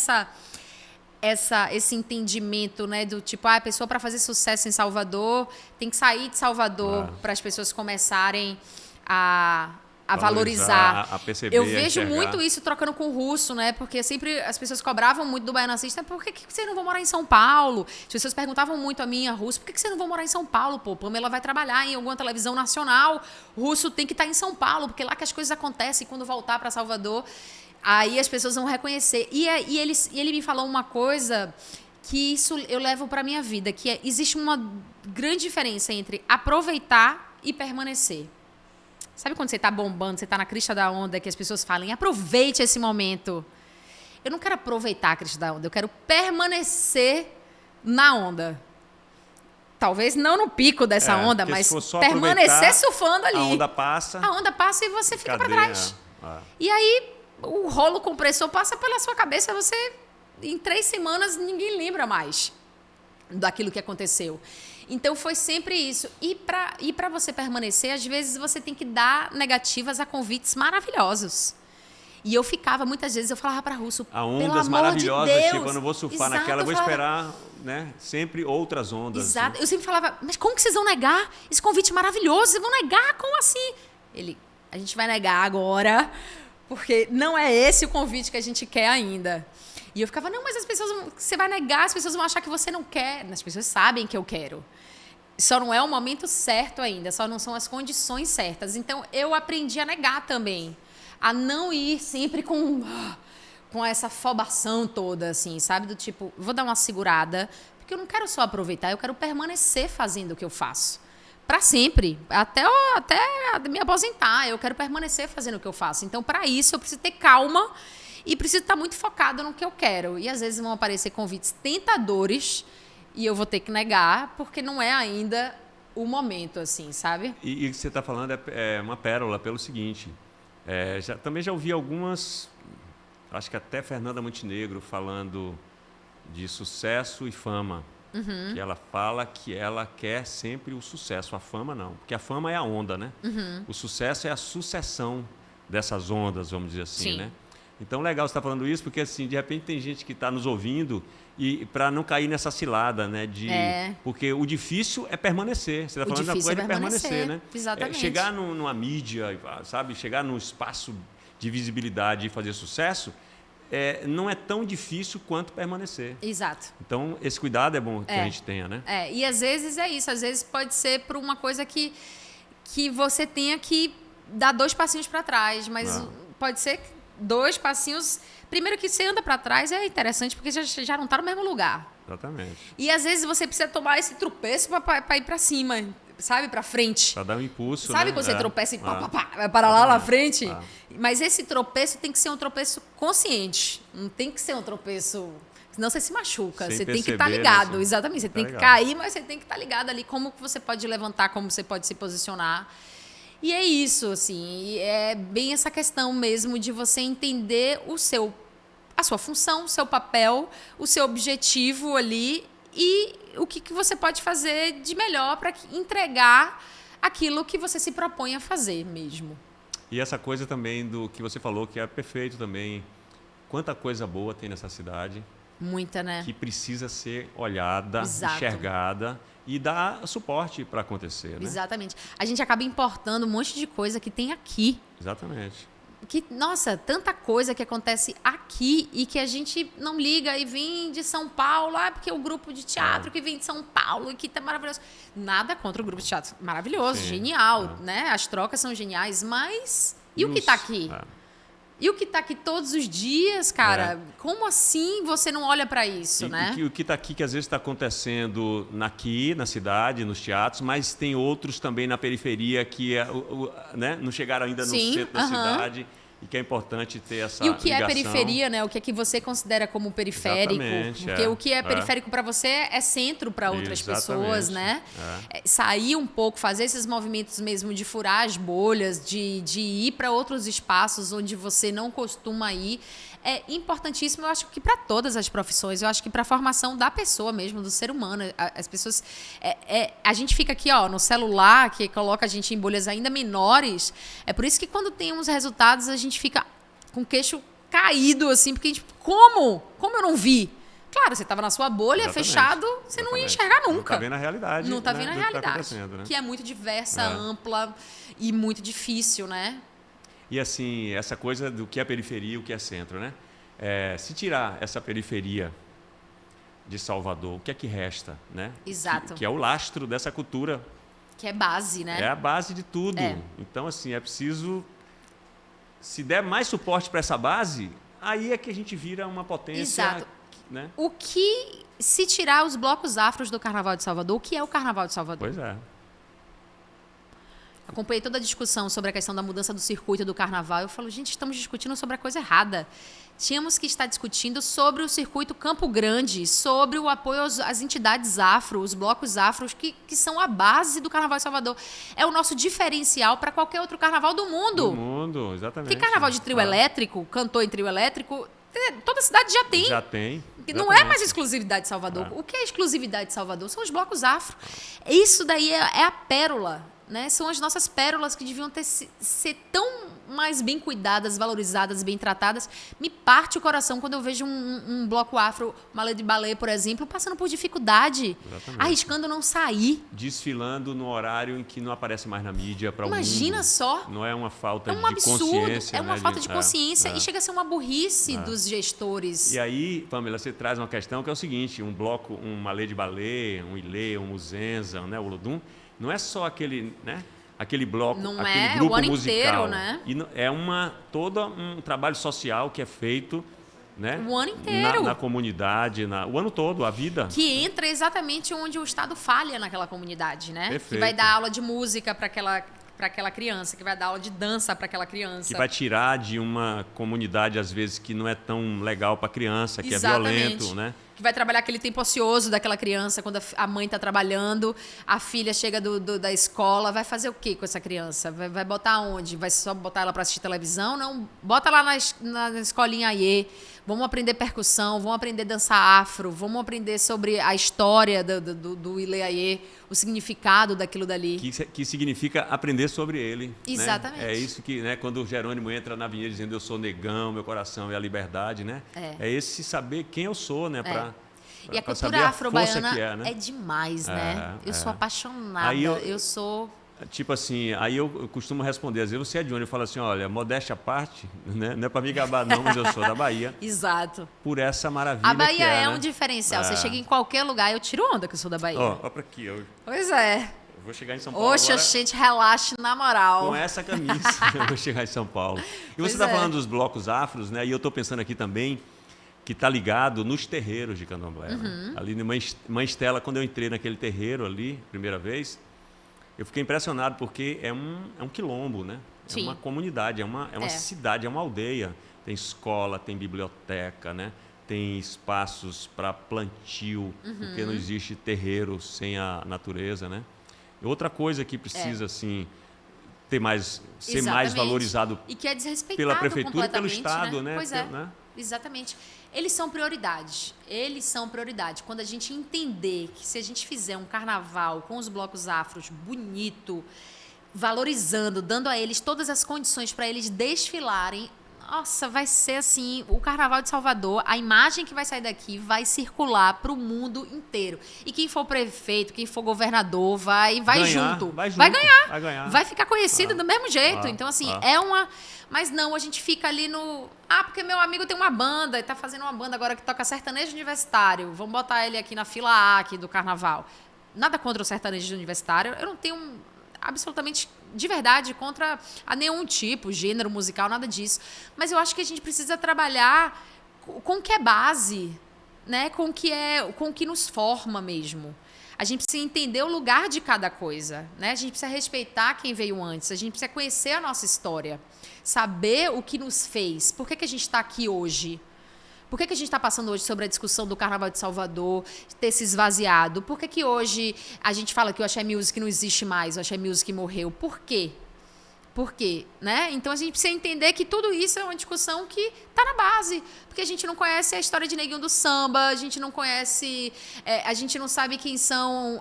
esse entendimento, né, do tipo, a pessoa para fazer sucesso em Salvador tem que sair de Salvador para as pessoas começarem a valorizar. A perceber, eu vejo enxergar. muito isso trocando com o Russo, né? Porque sempre as pessoas cobravam muito do baianacista, por que vocês não vão morar em São Paulo? As pessoas perguntavam muito a mim, a Russo, por que vocês não vão morar em São Paulo? Pô, Pamela vai trabalhar em alguma televisão nacional, o Russo tem que estar em São Paulo, porque é lá que as coisas acontecem quando voltar para Salvador. Aí as pessoas vão reconhecer. E ele me falou uma coisa que isso eu levo para minha vida, que é, existe uma grande diferença entre aproveitar e permanecer. Sabe quando você está bombando, você está na crista da onda, que as pessoas falam, aproveite esse momento. Eu não quero aproveitar a crista da onda, eu quero permanecer na onda. Talvez não no pico dessa onda, mas permanecer surfando ali. A onda passa. A onda passa e você fica para trás. E aí o rolo compressor passa pela sua cabeça, você, em 3 semanas, ninguém lembra mais daquilo que aconteceu. Então, foi sempre isso. E para você permanecer, às vezes, você tem que dar negativas a convites maravilhosos. E eu ficava, muitas vezes, eu falava para Russo, a ondas maravilhosas, tipo, eu não vou surfar naquela, eu vou esperar, né, sempre outras ondas. Exato. Né? Eu sempre falava, mas como que vocês vão negar esse convite maravilhoso? Vocês vão negar? Como assim? A gente vai negar agora, porque não é esse o convite que a gente quer ainda. E eu ficava, não, mas as pessoas, você vai negar, as pessoas vão achar que você não quer. As pessoas sabem que eu quero. Só não é o momento certo ainda, só não são as condições certas. Então, eu aprendi a negar também. A não ir sempre com essa afobação toda, assim, sabe? Do tipo, vou dar uma segurada, porque eu não quero só aproveitar, eu quero permanecer fazendo o que eu faço. Para sempre, até me aposentar, eu quero permanecer fazendo o que eu faço. Então, para isso, eu preciso ter calma e preciso estar muito focado no que eu quero. E, às vezes, vão aparecer convites tentadores e eu vou ter que negar, porque não é ainda o momento, assim, sabe? E o que você está falando é uma pérola pelo seguinte... também já ouvi algumas, acho que até Fernanda Montenegro falando de sucesso e fama. Uhum. Que ela fala que ela quer sempre o sucesso, a fama não. Porque a fama é a onda, né? Uhum. O sucesso é a sucessão dessas ondas, vamos dizer assim, né? Então, legal você estar falando isso, porque assim, de repente tem gente que está nos ouvindo e para não cair nessa cilada, né? Porque o difícil é permanecer. Você está falando da coisa de permanecer, né? Exatamente. Chegar numa mídia, sabe? Chegar num espaço de visibilidade e fazer sucesso, não é tão difícil quanto permanecer. Exato. Então, esse cuidado é bom que a gente tenha, né? E às vezes é isso. Às vezes pode ser por uma coisa que você tenha que dar 2 passinhos para trás. Mas pode ser que 2 passinhos... Primeiro que você anda para trás é interessante porque já não está no mesmo lugar. Exatamente. E às vezes você precisa tomar esse tropeço para ir para cima, sabe? Para frente. Para dar um impulso, sabe, né? quando você tropeça e vai para lá na frente? Mas esse tropeço tem que ser um tropeço consciente. Não tem que ser um tropeço... Senão você se machuca. Sem você tem que estar perceber, ligado. né? Exatamente. Você tem que ligado. cair, mas você tem que estar ligado ali. Como que você pode levantar, como você pode se posicionar. E é isso, assim. É bem essa questão mesmo de você entender a sua função, o seu papel, o seu objetivo ali e o que você pode fazer de melhor para entregar aquilo que você se propõe a fazer mesmo. E essa coisa também do que você falou, que é perfeito também. Quanta coisa boa tem nessa cidade. Muita, né? Que precisa ser olhada, Exato. enxergada e dar suporte para acontecer, né? Exatamente. A gente acaba importando um monte de coisa que tem aqui. Exatamente. Nossa, tanta coisa que acontece aqui e que a gente não liga e vem de São Paulo, porque o grupo de teatro que vem de São Paulo e que tá maravilhoso. Nada contra o grupo de teatro. Maravilhoso, genial, né? As trocas são geniais, mas e o que tá aqui? E o que está aqui todos os dias, cara? Como assim você não olha para isso, né? O que está aqui, que às vezes está acontecendo aqui, na cidade, nos teatros, mas tem outros também na periferia que né, não chegaram ainda no centro da cidade e que é importante ter essa ligação. E o que é periferia, né? O que é que você considera como periférico? Exatamente, porque o que é periférico para você é centro para outras pessoas, né? Sair um pouco, fazer esses movimentos mesmo de furar as bolhas, de ir para outros espaços onde você não costuma ir, é importantíssimo, eu acho que para todas as profissões, eu acho que para a formação da pessoa mesmo, do ser humano. As pessoas... a gente fica aqui, no celular, que coloca a gente em bolhas ainda menores. É por isso que quando tem uns resultados, a gente fica com o queixo caído, assim, porque a gente... Como? Como eu não vi? Claro, você estava na sua bolha, fechado, você não ia enxergar nunca. Não está vendo a realidade. Não está vendo a realidade. Que, né? Que é muito diversa, ampla e muito difícil, né? E assim, essa coisa do que é periferia e o que é centro, né? Se tirar essa periferia de Salvador, o que é que resta, né? Exato. Que é o lastro dessa cultura. Que é base, né? É a base de tudo. Então, assim, é preciso... Se der mais suporte para essa base, aí é que a gente vira uma potência... Exato. Né? O que... Se tirar os blocos afros do Carnaval de Salvador, o que é o Carnaval de Salvador? Pois é. Acompanhei toda a discussão sobre a questão da mudança do circuito do Carnaval. Eu falo, gente, estamos discutindo sobre a coisa errada. Tínhamos que estar discutindo sobre o circuito Campo Grande, sobre o apoio às entidades afro, os blocos afros, que são a base do Carnaval de Salvador. É o nosso diferencial para qualquer outro carnaval do mundo. Do mundo, exatamente. Porque carnaval de trio elétrico, cantor em trio elétrico, toda cidade já tem. Já tem. Não é mais exclusividade de Salvador. O que é exclusividade de Salvador? São os blocos afro. Isso daí é a pérola. Né? São as nossas pérolas que deviam ser tão mais bem cuidadas, valorizadas, bem tratadas. Me parte o coração quando eu vejo um bloco afro, uma Lady Ballet, por exemplo, passando por dificuldade, arriscando não sair. Desfilando no horário em que não aparece mais na mídia para o mundo. Imagina só. Não é uma falta de absurdo, consciência. É uma falta de consciência e chega a ser uma burrice dos gestores. E aí, Pamela, você traz uma questão que é o seguinte, um bloco, uma Lady Ballet, um Ilê, um Muzenza, né, o Olodum, não é só aquele, né, aquele bloco, não aquele grupo o ano musical. Inteiro, né? E é todo um trabalho social que é feito, né, o ano inteiro. Na comunidade, o ano todo, a vida. Que entra exatamente onde o Estado falha naquela comunidade, né? Perfeito. Que vai dar aula de música para aquela criança, que vai dar aula de dança para aquela criança. Que vai tirar de uma comunidade, às vezes, que não é tão legal para a criança, que exatamente. É violento, né? Que vai trabalhar aquele tempo ocioso daquela criança, quando a mãe está trabalhando, a filha chega da escola, vai fazer o quê com essa criança? Vai botar onde? Vai só botar ela para assistir televisão? Não, bota lá na escolinha Aie, vamos aprender percussão, vamos aprender dança afro, vamos aprender sobre a história do Ilê Aie, o significado daquilo dali. Que significa aprender sobre ele. Exatamente. Né? É isso que, né, quando o Jerônimo entra na avenida dizendo eu sou negão, meu coração é a liberdade, né? É esse saber quem eu sou, né? E a cultura afro-baiana né? é demais, né? Eu sou apaixonada. Aí eu sou... Tipo assim, aí eu costumo responder, às vezes, você é de onde? Eu falo assim, olha, modéstia à parte, né? Não é para me gabar não, mas eu sou da Bahia. Exato. Por essa maravilha A Bahia que é, um né? diferencial. Você chega em qualquer lugar, eu tiro onda que eu sou da Bahia. Ó para aqui, eu Pois é. vou chegar em São Paulo Oxe, agora gente, relaxe na moral. com essa camisa, eu vou chegar em São Paulo. E Pois você está é. falando dos blocos afros, né? E eu estou pensando aqui também que está ligado nos terreiros de candomblé. Uhum. Né? Ali na Mãe Estela, quando eu entrei naquele terreiro ali, primeira vez, eu fiquei impressionado porque é um quilombo, né? É Sim. uma comunidade, é uma cidade, é uma aldeia. Tem escola, tem biblioteca, né? Tem espaços para plantio, porque não existe terreiro sem a natureza, né? E outra coisa que precisa assim ser mais Exatamente. valorizado E que é desrespeitado pela prefeitura e pelo completamente, Estado, né? Pois é, Né? exatamente. Eles são prioridade. Eles são prioridade. Quando a gente entender que se a gente fizer um carnaval com os blocos afros bonito, valorizando, dando a eles todas as condições para eles desfilarem, nossa, vai ser assim, o Carnaval de Salvador, a imagem que vai sair daqui vai circular para o mundo inteiro. E quem for prefeito, quem for governador, vai Ganhar, junto. vai Vai ganhar. vai ganhar. Vai ficar conhecido do mesmo jeito. Então, assim, é uma... Mas não, a gente fica ali no... Ah, porque meu amigo tem uma banda, e tá fazendo uma banda agora que toca sertanejo universitário. Vamos botar ele aqui na fila A aqui do Carnaval. Nada contra o sertanejo universitário. Eu não tenho absolutamente, de verdade, contra a nenhum tipo, gênero musical, nada disso. Mas eu acho que a gente precisa trabalhar com o que é base, né? Com o que nos forma mesmo. A gente precisa entender o lugar de cada coisa, né? A gente precisa respeitar quem veio antes, a gente precisa conhecer a nossa história, saber o que nos fez, por que a gente está aqui hoje. Por que a gente está passando hoje sobre a discussão do Carnaval de Salvador ter se esvaziado? Por que hoje a gente fala que o Axé Music não existe mais, o Axé Music morreu? Por quê? Por quê? Né? Então a gente precisa entender que tudo isso é uma discussão que está na base. Porque a gente não conhece a história de Neguinho do Samba, a gente não conhece, a gente não sabe quem são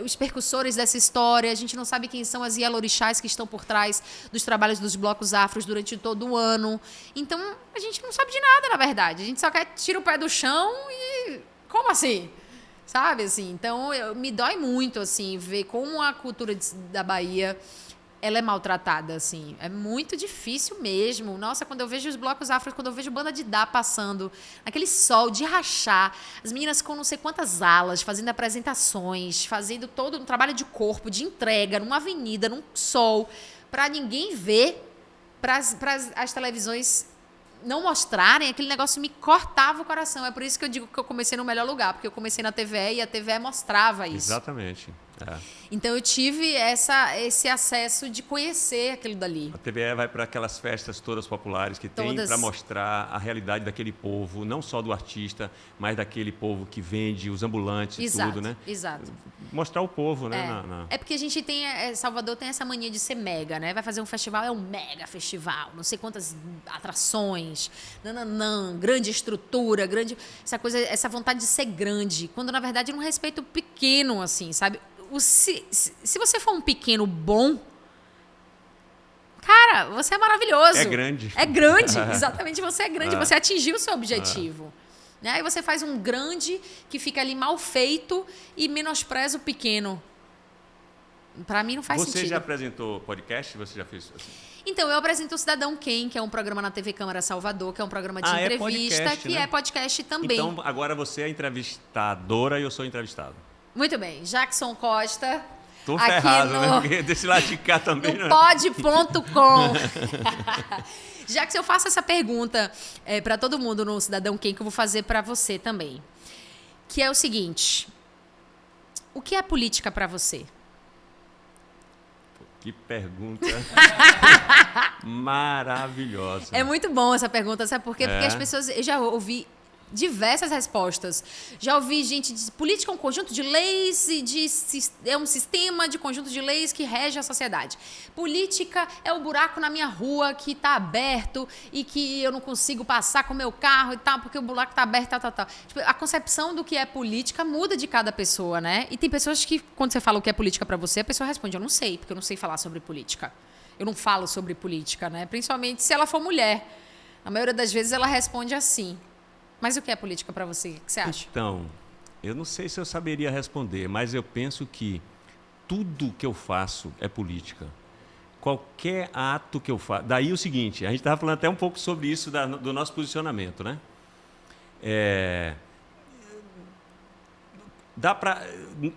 os percussores dessa história, a gente não sabe quem são as Ialorixás que estão por trás dos trabalhos dos blocos afros durante todo o ano. Então a gente não sabe de nada, na verdade. A gente só quer tirar o pé do chão e... Como assim? Sabe, assim? Então me dói muito, assim, ver como a cultura da Bahia... ela é maltratada, assim. É muito difícil mesmo. Nossa, quando eu vejo os blocos afros, quando eu vejo banda de Dá passando, aquele sol de rachar, as meninas com não sei quantas alas, fazendo apresentações, fazendo todo um trabalho de corpo, de entrega, numa avenida, num sol, para ninguém ver, para as televisões não mostrarem, aquele negócio me cortava o coração. É por isso que eu digo que eu comecei no melhor lugar, porque eu comecei na TVE e a TVE mostrava isso. Exatamente. Então eu tive esse acesso de conhecer aquilo dali. A TVE vai para aquelas festas todas populares que tem para mostrar a realidade daquele povo, não só do artista, mas daquele povo que vende, os ambulantes e tudo, né? Exato. Mostrar o povo, né? É porque a gente tem, Salvador tem essa mania de ser mega, né? Vai fazer um festival, é um mega festival, não sei quantas atrações, grande estrutura, essa coisa, essa vontade de ser grande, quando na verdade é um respeito pequeno, assim, sabe? Se você for um pequeno bom, cara, você é maravilhoso. É grande. É grande, exatamente, você é grande, você atingiu o seu objetivo. Né? Aí você faz um grande que fica ali mal feito e menospreza o pequeno. Para mim não faz sentido. Você já apresentou podcast? Você já fez assim? Então, eu apresento o Cidadão Quem, que é um programa na TV Câmara Salvador, que é um programa de entrevista, podcast, que né? é podcast também. Então, agora você é entrevistadora e eu sou entrevistado. Muito bem. Jackson Costa. Tô aqui ferrado, no, né? Porque desse lado de cá também. No pod.com. Já que eu faço essa pergunta para todo mundo no Cidadão Quem, que eu vou fazer para você também. Que é o seguinte. O que é política para você? Que pergunta maravilhosa. É muito bom essa pergunta, sabe por quê? Porque as pessoas... Eu já ouvi diversas respostas. Já ouvi gente dizer política é um conjunto de leis e é um sistema de conjunto de leis que rege a sociedade. Política é o buraco na minha rua que está aberto e que eu não consigo passar com o meu carro e tal, porque o buraco está aberto, tal. Tipo, a concepção do que é política muda de cada pessoa, né? E tem pessoas que, quando você fala o que é política para você, a pessoa responde, eu não sei, porque eu não sei falar sobre política. Eu não falo sobre política, né? Principalmente se ela for mulher. Na maioria das vezes ela responde assim. Mas o que é política para você? O que você acha? Então, eu não sei se eu saberia responder, mas eu penso que tudo que eu faço é política. Qualquer ato que eu faço. Daí o seguinte, a gente estava falando até um pouco sobre isso do nosso posicionamento, né?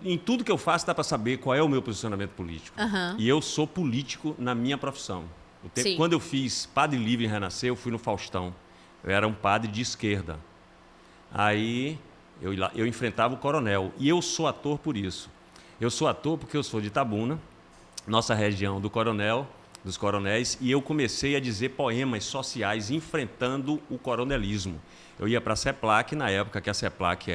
Em tudo que eu faço dá para saber qual é o meu posicionamento político. E eu sou político na minha profissão. Quando eu fiz Padre Livre em Renascer, eu fui no Faustão. Eu era um padre de esquerda. Aí eu enfrentava o coronel. E eu sou ator por isso. Eu sou ator porque eu sou de Itabuna, nossa região dos coronéis, e eu comecei a dizer poemas sociais enfrentando o coronelismo. Eu ia para a CEPLAC, na época que a CEPLAC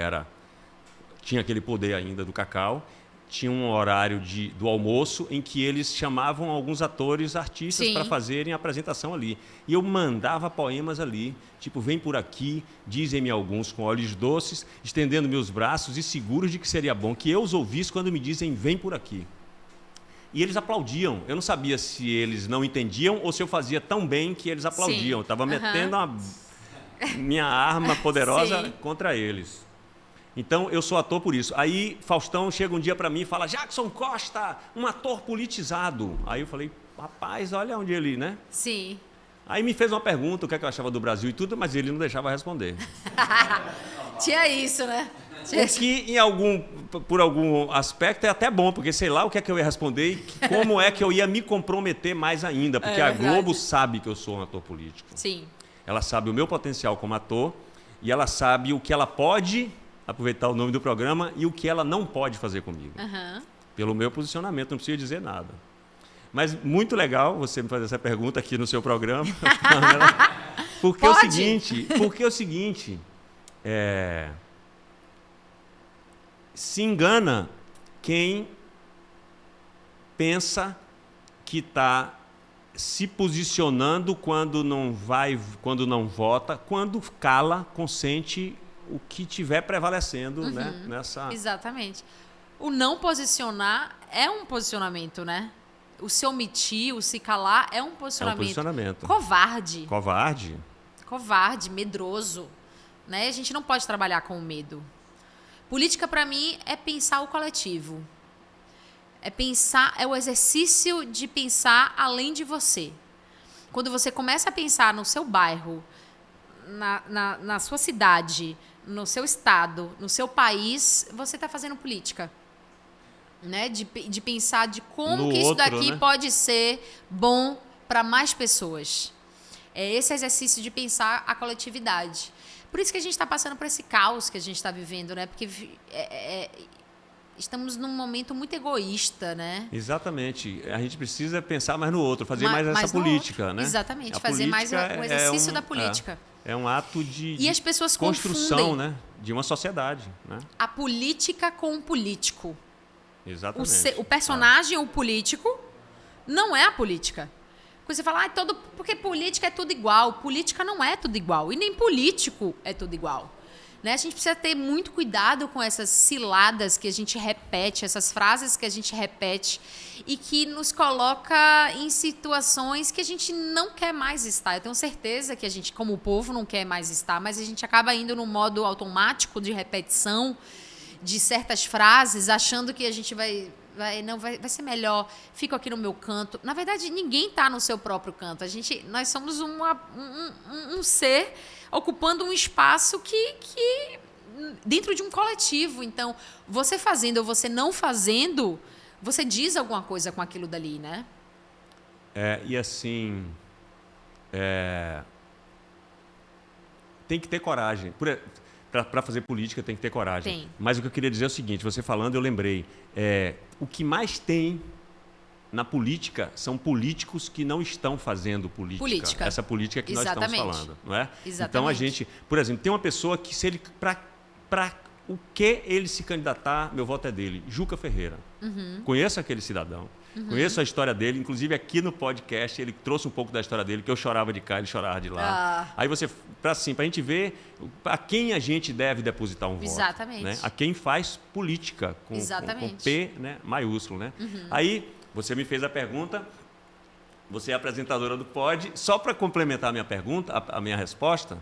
tinha aquele poder ainda do Cacau, tinha um horário do almoço em que eles chamavam alguns atores, artistas, para fazerem a apresentação ali. E eu mandava poemas ali, tipo, vem por aqui, dizem-me alguns com olhos doces, estendendo meus braços e seguros de que seria bom que eu os ouvisse quando me dizem, vem por aqui. E eles aplaudiam. Eu não sabia se eles não entendiam ou se eu fazia tão bem que eles aplaudiam. Eu estava metendo a minha arma poderosa contra eles. Então, eu sou ator por isso. Aí, Faustão chega um dia para mim e fala, Jackson Costa, um ator politizado. Aí eu falei, rapaz, olha onde ele, né? Sim. Aí me fez uma pergunta, o que é que eu achava do Brasil e tudo, mas ele não deixava responder. Tinha isso, né? O que, por algum aspecto, é até bom, porque sei lá o que é que eu ia responder e como é que eu ia me comprometer mais ainda, porque a Globo sabe que eu sou um ator político. Sim. Ela sabe o meu potencial como ator e ela sabe o que ela pode, aproveitar o nome do programa, e o que ela não pode fazer comigo. Pelo meu posicionamento, não precisa dizer nada. Mas muito legal você me fazer essa pergunta aqui no seu programa. Porque é o seguinte, se engana quem pensa que está se posicionando quando não vota, quando cala, consente o que estiver prevalecendo, né, nessa... Exatamente. O não posicionar é um posicionamento, né? O se omitir, o se calar é um posicionamento. É um posicionamento. Covarde. Covarde, medroso. Né? A gente não pode trabalhar com o medo. Política, para mim, é pensar o coletivo. É o exercício de pensar além de você. Quando você começa a pensar no seu bairro, na sua cidade, no seu estado, no seu país, você está fazendo política. Né? De pensar de como que isso daqui, né, pode ser bom para mais pessoas. É esse exercício de pensar a coletividade. Por isso que a gente está passando por esse caos que a gente está vivendo, né? Porque estamos num momento muito egoísta, né? Exatamente. A gente precisa pensar mais no outro, fazer mais essa política, né? Exatamente, fazer mais o exercício da política. É um ato de as pessoas construção, confundem, né, de uma sociedade, né? A política com o político. Exatamente. O personagem, o político, não é a política. Quando você fala, porque política é tudo igual. Política não é tudo igual. E nem político é tudo igual. Né? A gente precisa ter muito cuidado com essas ciladas que a gente repete, essas frases que a gente repete e que nos coloca em situações que a gente não quer mais estar. Eu tenho certeza que a gente, como povo, não quer mais estar, mas a gente acaba indo no modo automático de repetição de certas frases, achando que a gente vai ser melhor, fico aqui no meu canto. Na verdade, ninguém está no seu próprio canto. Nós somos um ser ocupando um espaço que dentro de um coletivo. Então, você fazendo ou você não fazendo, você diz alguma coisa com aquilo dali, né? E assim, tem que ter coragem. Para fazer política tem que ter coragem. Tem. Mas o que eu queria dizer é o seguinte, você falando, eu lembrei. O que mais tem na política são políticos que não estão fazendo política. Essa política que nós estamos falando. Não é? Exatamente. Então, a gente, por exemplo, tem uma pessoa que, se ele para o que ele se candidatar, meu voto é dele. Juca Ferreira. Conheço aquele cidadão. Conheço a história dele, inclusive aqui no podcast ele trouxe um pouco da história dele, que eu chorava de cá, ele chorava de lá. Aí para a gente ver a quem a gente deve depositar um voto. Exatamente. Né? A quem faz política, com P, né, maiúsculo. Né? Aí você me fez a pergunta, você é apresentadora do Pod, só para complementar a minha pergunta, a minha resposta,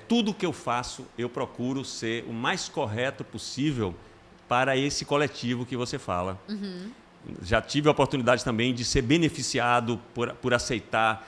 tudo que eu faço, eu procuro ser o mais correto possível para esse coletivo que você fala. Já tive a oportunidade também de ser beneficiado por aceitar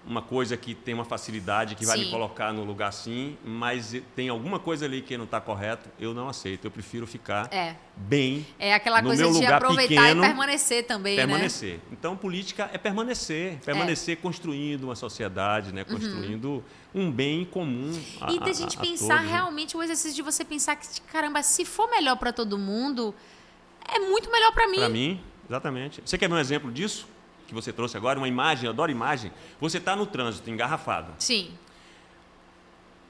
uma coisa que tem uma facilidade, que vai me colocar no lugar assim, mas tem alguma coisa ali que não está correto, eu não aceito. Eu prefiro ficar bem É aquela no coisa meu de lugar aproveitar pequeno, e permanecer também, permanecer. Né? Então, política é permanecer construindo uma sociedade, né? Construindo um bem comum e da gente pensar todos, realmente, o exercício de você pensar que, caramba, se for melhor para todo mundo, é muito melhor para mim. Para mim, exatamente. Você quer ver um exemplo disso? Que você trouxe agora, uma imagem, eu adoro imagem. Você está no trânsito, engarrafado. Sim.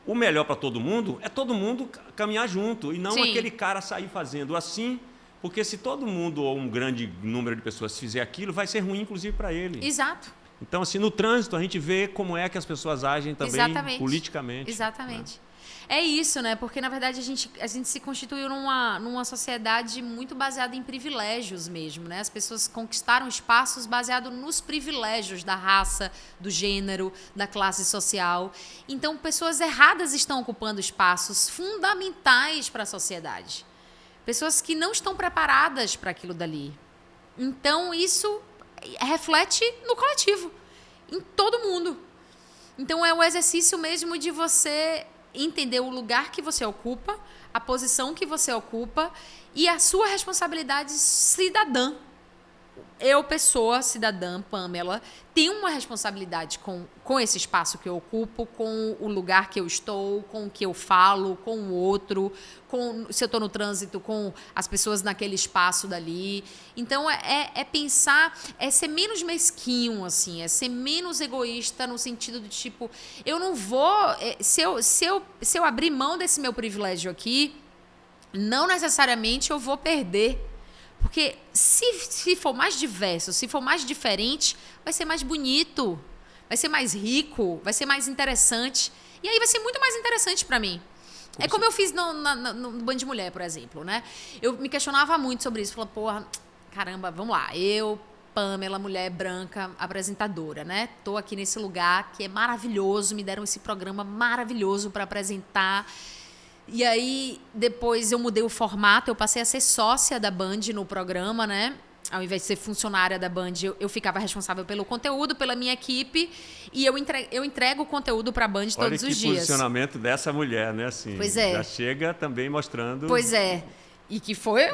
O melhor para todo mundo é todo mundo caminhar junto e não Sim. aquele cara sair fazendo assim, porque se todo mundo ou um grande número de pessoas fizer aquilo, vai ser ruim, inclusive, para ele. Exato. Então, assim, no trânsito, a gente vê como é que as pessoas agem também politicamente. Exatamente. Né? É isso, né? Porque, na verdade, a gente se constituiu numa sociedade muito baseada em privilégios mesmo, né? As pessoas conquistaram espaços baseados nos privilégios da raça, do gênero, da classe social. Então, pessoas erradas estão ocupando espaços fundamentais para a sociedade. Pessoas que não estão preparadas para aquilo dali. Então, isso reflete no coletivo, em todo mundo. Então, é o exercício mesmo de você entender o lugar que você ocupa, a posição que você ocupa e a sua responsabilidade cidadã. Eu, pessoa cidadã, Pamela, tenho uma responsabilidade com esse espaço que eu ocupo, com o lugar que eu estou, com o que eu falo, com o outro, se eu estou no trânsito, com as pessoas naquele espaço dali. Então, é pensar, é ser menos mesquinho, assim, é ser menos egoísta no sentido do tipo, eu não vou... Se eu abrir mão desse meu privilégio aqui, não necessariamente eu vou perder. Porque se for mais diverso, se for mais diferente, vai ser mais bonito, vai ser mais rico, vai ser mais interessante. E aí vai ser muito mais interessante para mim. É como eu fiz no Band de Mulher, por exemplo, né? Eu me questionava muito sobre isso. Falava, porra, caramba, vamos lá. Eu, Pamela, mulher branca, apresentadora, né? Tô aqui nesse lugar que é maravilhoso. Me deram esse programa maravilhoso para apresentar. E aí, depois eu mudei o formato, eu passei a ser sócia da Band no programa, né? Ao invés de ser funcionária da Band, eu ficava responsável pelo conteúdo, pela minha equipe, e eu entrego o conteúdo para a Band todos os dias. Olha que posicionamento dessa mulher, né? Assim, pois é. Já chega também mostrando... Pois é. E que foi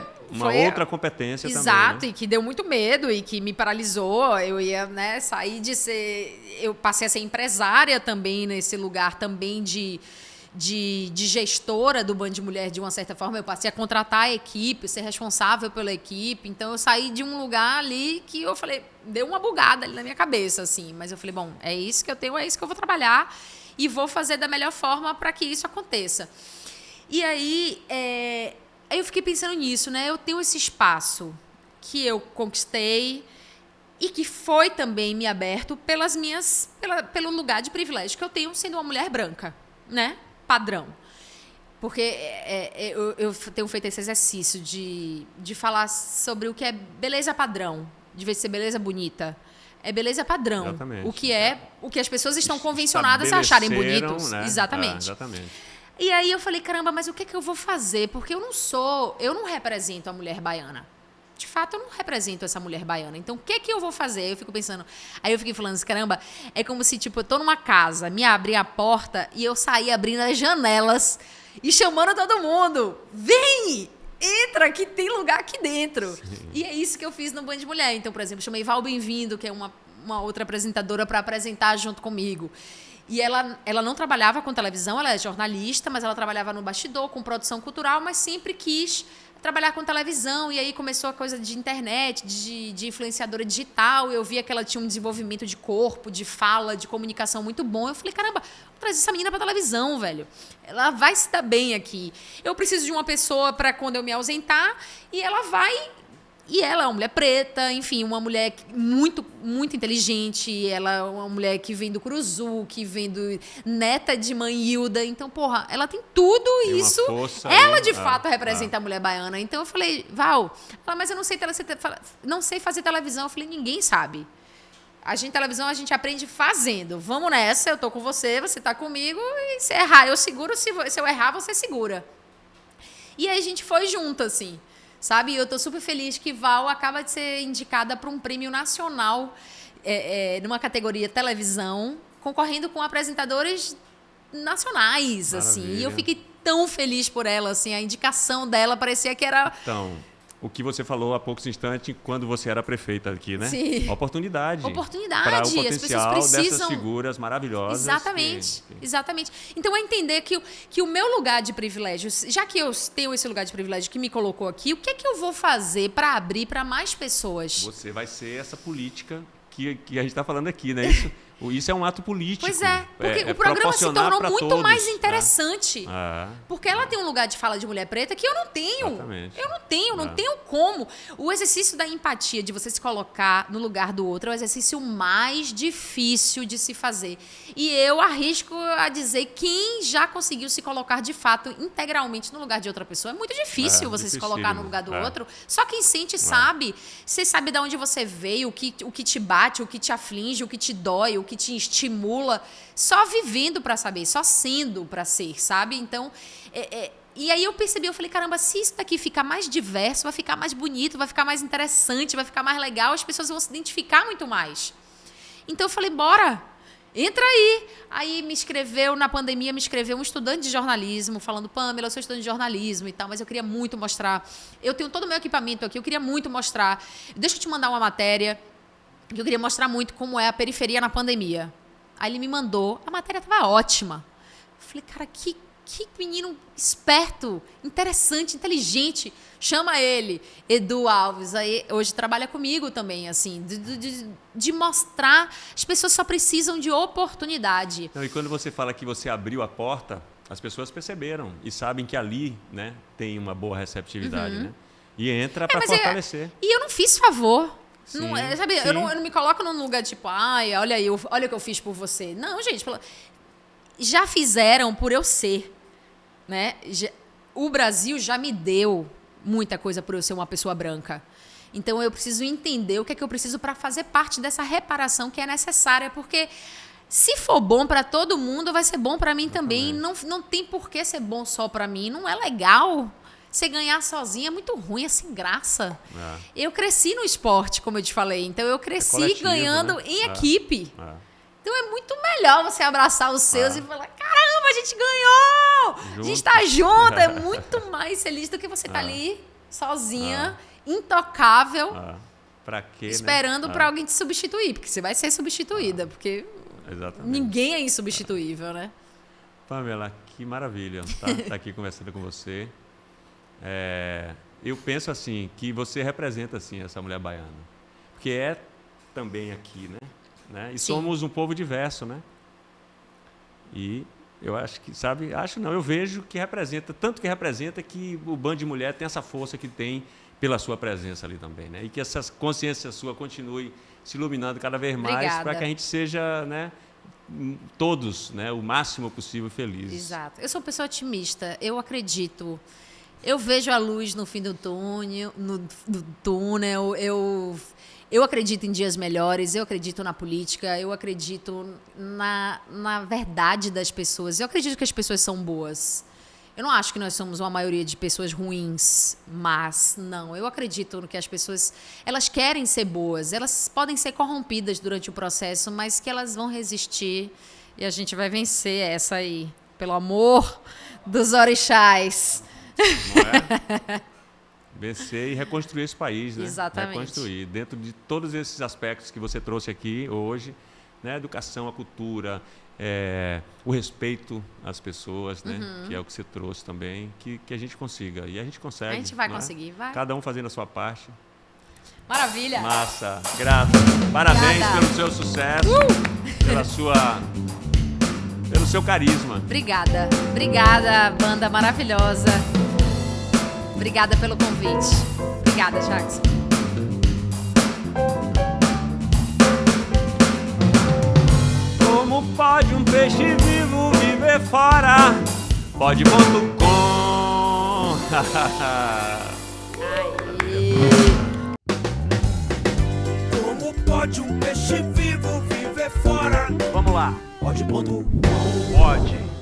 outra competência exato, também. Exato, né? E que deu muito medo e que me paralisou. Eu ia, né, sair de ser... Eu passei a ser empresária também nesse lugar também de gestora do Band de Mulher, de uma certa forma. Eu passei a contratar a equipe, ser responsável pela equipe. Então, eu saí de um lugar ali que eu falei... Deu uma bugada ali na minha cabeça, assim. Mas eu falei, bom, é isso que eu tenho, é isso que eu vou trabalhar e vou fazer da melhor forma para que isso aconteça. E aí, eu fiquei pensando nisso, né? Eu tenho esse espaço que eu conquistei e que foi também me aberto pelo lugar de privilégio que eu tenho sendo uma mulher branca, né? Padrão. Porque eu tenho feito esse exercício de falar sobre o que é beleza padrão, de vez de ser beleza bonita. É beleza padrão. Exatamente. O que as pessoas estão convencionadas a acharem bonitos. Né? Exatamente. Exatamente. E aí eu falei, caramba, mas o que é que eu vou fazer? Porque eu não represento a mulher baiana. De fato, eu não represento essa mulher baiana. Então, o que é que eu vou fazer? Eu fico pensando... Aí eu fiquei falando assim, caramba, é como se, tipo, eu tô numa casa, me abri a porta e eu saí abrindo as janelas e chamando todo mundo. Vem! Entra, que tem lugar aqui dentro. Sim. E é isso que eu fiz no Band de Mulher. Então, por exemplo, chamei Val Bem-vindo, que é uma outra apresentadora, para apresentar junto comigo. E ela não trabalhava com televisão, ela é jornalista, mas ela trabalhava no bastidor, com produção cultural, mas sempre quis trabalhar com televisão, e aí começou a coisa de internet, de influenciadora digital. Eu via que ela tinha um desenvolvimento de corpo, de fala, de comunicação muito bom. Eu falei, caramba, vou trazer essa menina pra televisão, velho. Ela vai se dar bem aqui. Eu preciso de uma pessoa para quando eu me ausentar, e ela vai... E ela é uma mulher preta, enfim, uma mulher muito, muito inteligente. Ela é uma mulher que vem do Curuzu, que vem do neta de mãe Hilda. Então, porra, ela tem tudo isso. Ela, de fato, representa a mulher baiana. Então, eu falei, Val, mas eu não sei fazer televisão. Eu falei, ninguém sabe. Televisão, a gente aprende fazendo. Vamos nessa, eu tô com você, você tá comigo. E se errar, eu seguro. Se eu errar, você segura. E aí, a gente foi junto, assim. sabe? E eu tô super feliz que Val acaba de ser indicada para um prêmio nacional numa categoria televisão, concorrendo com apresentadores nacionais, assim. E eu fiquei tão feliz por ela, assim, a indicação dela parecia que era... Então, o que você falou há poucos instantes quando você era prefeita aqui, né? Sim. Oportunidade. Para o potencial potencial dessas figuras maravilhosas. Exatamente, exatamente. Então é entender que o meu lugar de privilégio, já que eu tenho esse lugar de privilégio que me colocou aqui, o que é que eu vou fazer para abrir para mais pessoas? Você vai ser essa política que a gente está falando aqui, né? Isso é um ato político. Pois é, porque o programa se tornou muito todos, mais interessante. Né? Porque ela tem um lugar de fala de mulher preta que eu não tenho. Exatamente. Eu não tenho como. O exercício da empatia, de você se colocar no lugar do outro, é o exercício mais difícil de se fazer. E eu arrisco a dizer, quem já conseguiu se colocar de fato integralmente no lugar de outra pessoa, é muito difícil você se colocar no lugar do outro. Só quem sente sabe. Você sabe de onde você veio, o que te bate, o que te aflige, o que te dói, o que te estimula, só vivendo para saber, só sendo para ser, sabe? Então, e aí eu percebi, eu falei, caramba, se isso daqui ficar mais diverso, vai ficar mais bonito, vai ficar mais interessante, vai ficar mais legal, as pessoas vão se identificar muito mais. Então eu falei, bora, entra aí. Aí na pandemia me escreveu um estudante de jornalismo, falando, Pamela, eu sou estudante de jornalismo e tal, mas eu queria muito mostrar, eu tenho todo o meu equipamento aqui, eu queria muito mostrar, deixa eu te mandar uma matéria, que eu queria mostrar muito como é a periferia na pandemia. Aí ele me mandou, a matéria estava ótima. Eu falei, cara, que menino esperto, interessante, inteligente. Chama ele, Edu Alves, aí hoje trabalha comigo também, assim, de mostrar, as pessoas só precisam de oportunidade. Então, e quando você fala que você abriu a porta, as pessoas perceberam e sabem que ali, né, tem uma boa receptividade, né? E entra para fortalecer. E eu não fiz favor. Sim, não, sabe, eu não me coloco num lugar tipo, olha o que eu fiz por você. Não, gente, já fizeram por eu ser, né? O Brasil já me deu muita coisa por eu ser uma pessoa branca. Então eu preciso entender o que é que eu preciso para fazer parte dessa reparação que é necessária, porque se for bom para todo mundo, vai ser bom para mim também. Não tem por que ser bom só para mim. Não é legal. Você ganhar sozinha é muito ruim, é sem graça. Eu cresci no esporte, como eu te falei. Então, eu cresci ganhando em equipe. Então, é muito melhor você abraçar os seus e falar, caramba, a gente ganhou! A gente tá junto. É muito mais feliz do que você tá ali, sozinha, intocável, pra quê, esperando para alguém te substituir. Porque você vai ser substituída, porque ninguém é insubstituível, né? Pamela, que maravilha tá aqui conversando com você. Eu penso assim, que você representa assim essa mulher baiana, porque é também aqui, né? E somos um povo diverso, né? E eu acho que, eu vejo que representa, tanto que representa que o Bando de Mulher tem essa força que tem pela sua presença ali também, né? E que essa consciência sua continue se iluminando cada vez mais para que a gente seja, né, todos, né, o máximo possível felizes. Exato. Eu sou uma pessoa otimista, eu acredito. Eu vejo a luz no fim do túnel, eu acredito em dias melhores, eu acredito na política, eu acredito na verdade das pessoas. Eu acredito que as pessoas são boas. Eu não acho que nós somos uma maioria de pessoas ruins, mas não. Eu acredito no que as pessoas, elas querem ser boas, elas podem ser corrompidas durante o processo, mas que elas vão resistir e a gente vai vencer essa aí, pelo amor dos orixás. Não é? Vencer e reconstruir esse país, né? Exatamente. Reconstruir dentro de todos esses aspectos que você trouxe aqui hoje, né? A educação, a cultura, o respeito às pessoas, né? Que é o que você trouxe também, que a gente consiga. E a gente consegue. A gente vai conseguir, vai. Cada um fazendo a sua parte. Maravilha. Massa, grato. Parabéns pelo seu sucesso, pelo seu carisma. Obrigada, banda maravilhosa. Obrigada pelo convite. Obrigada, Jackson. Como pode um peixe vivo viver fora? Pode.com. Como pode um peixe vivo viver fora? Vamos lá. Pode.com. Pode.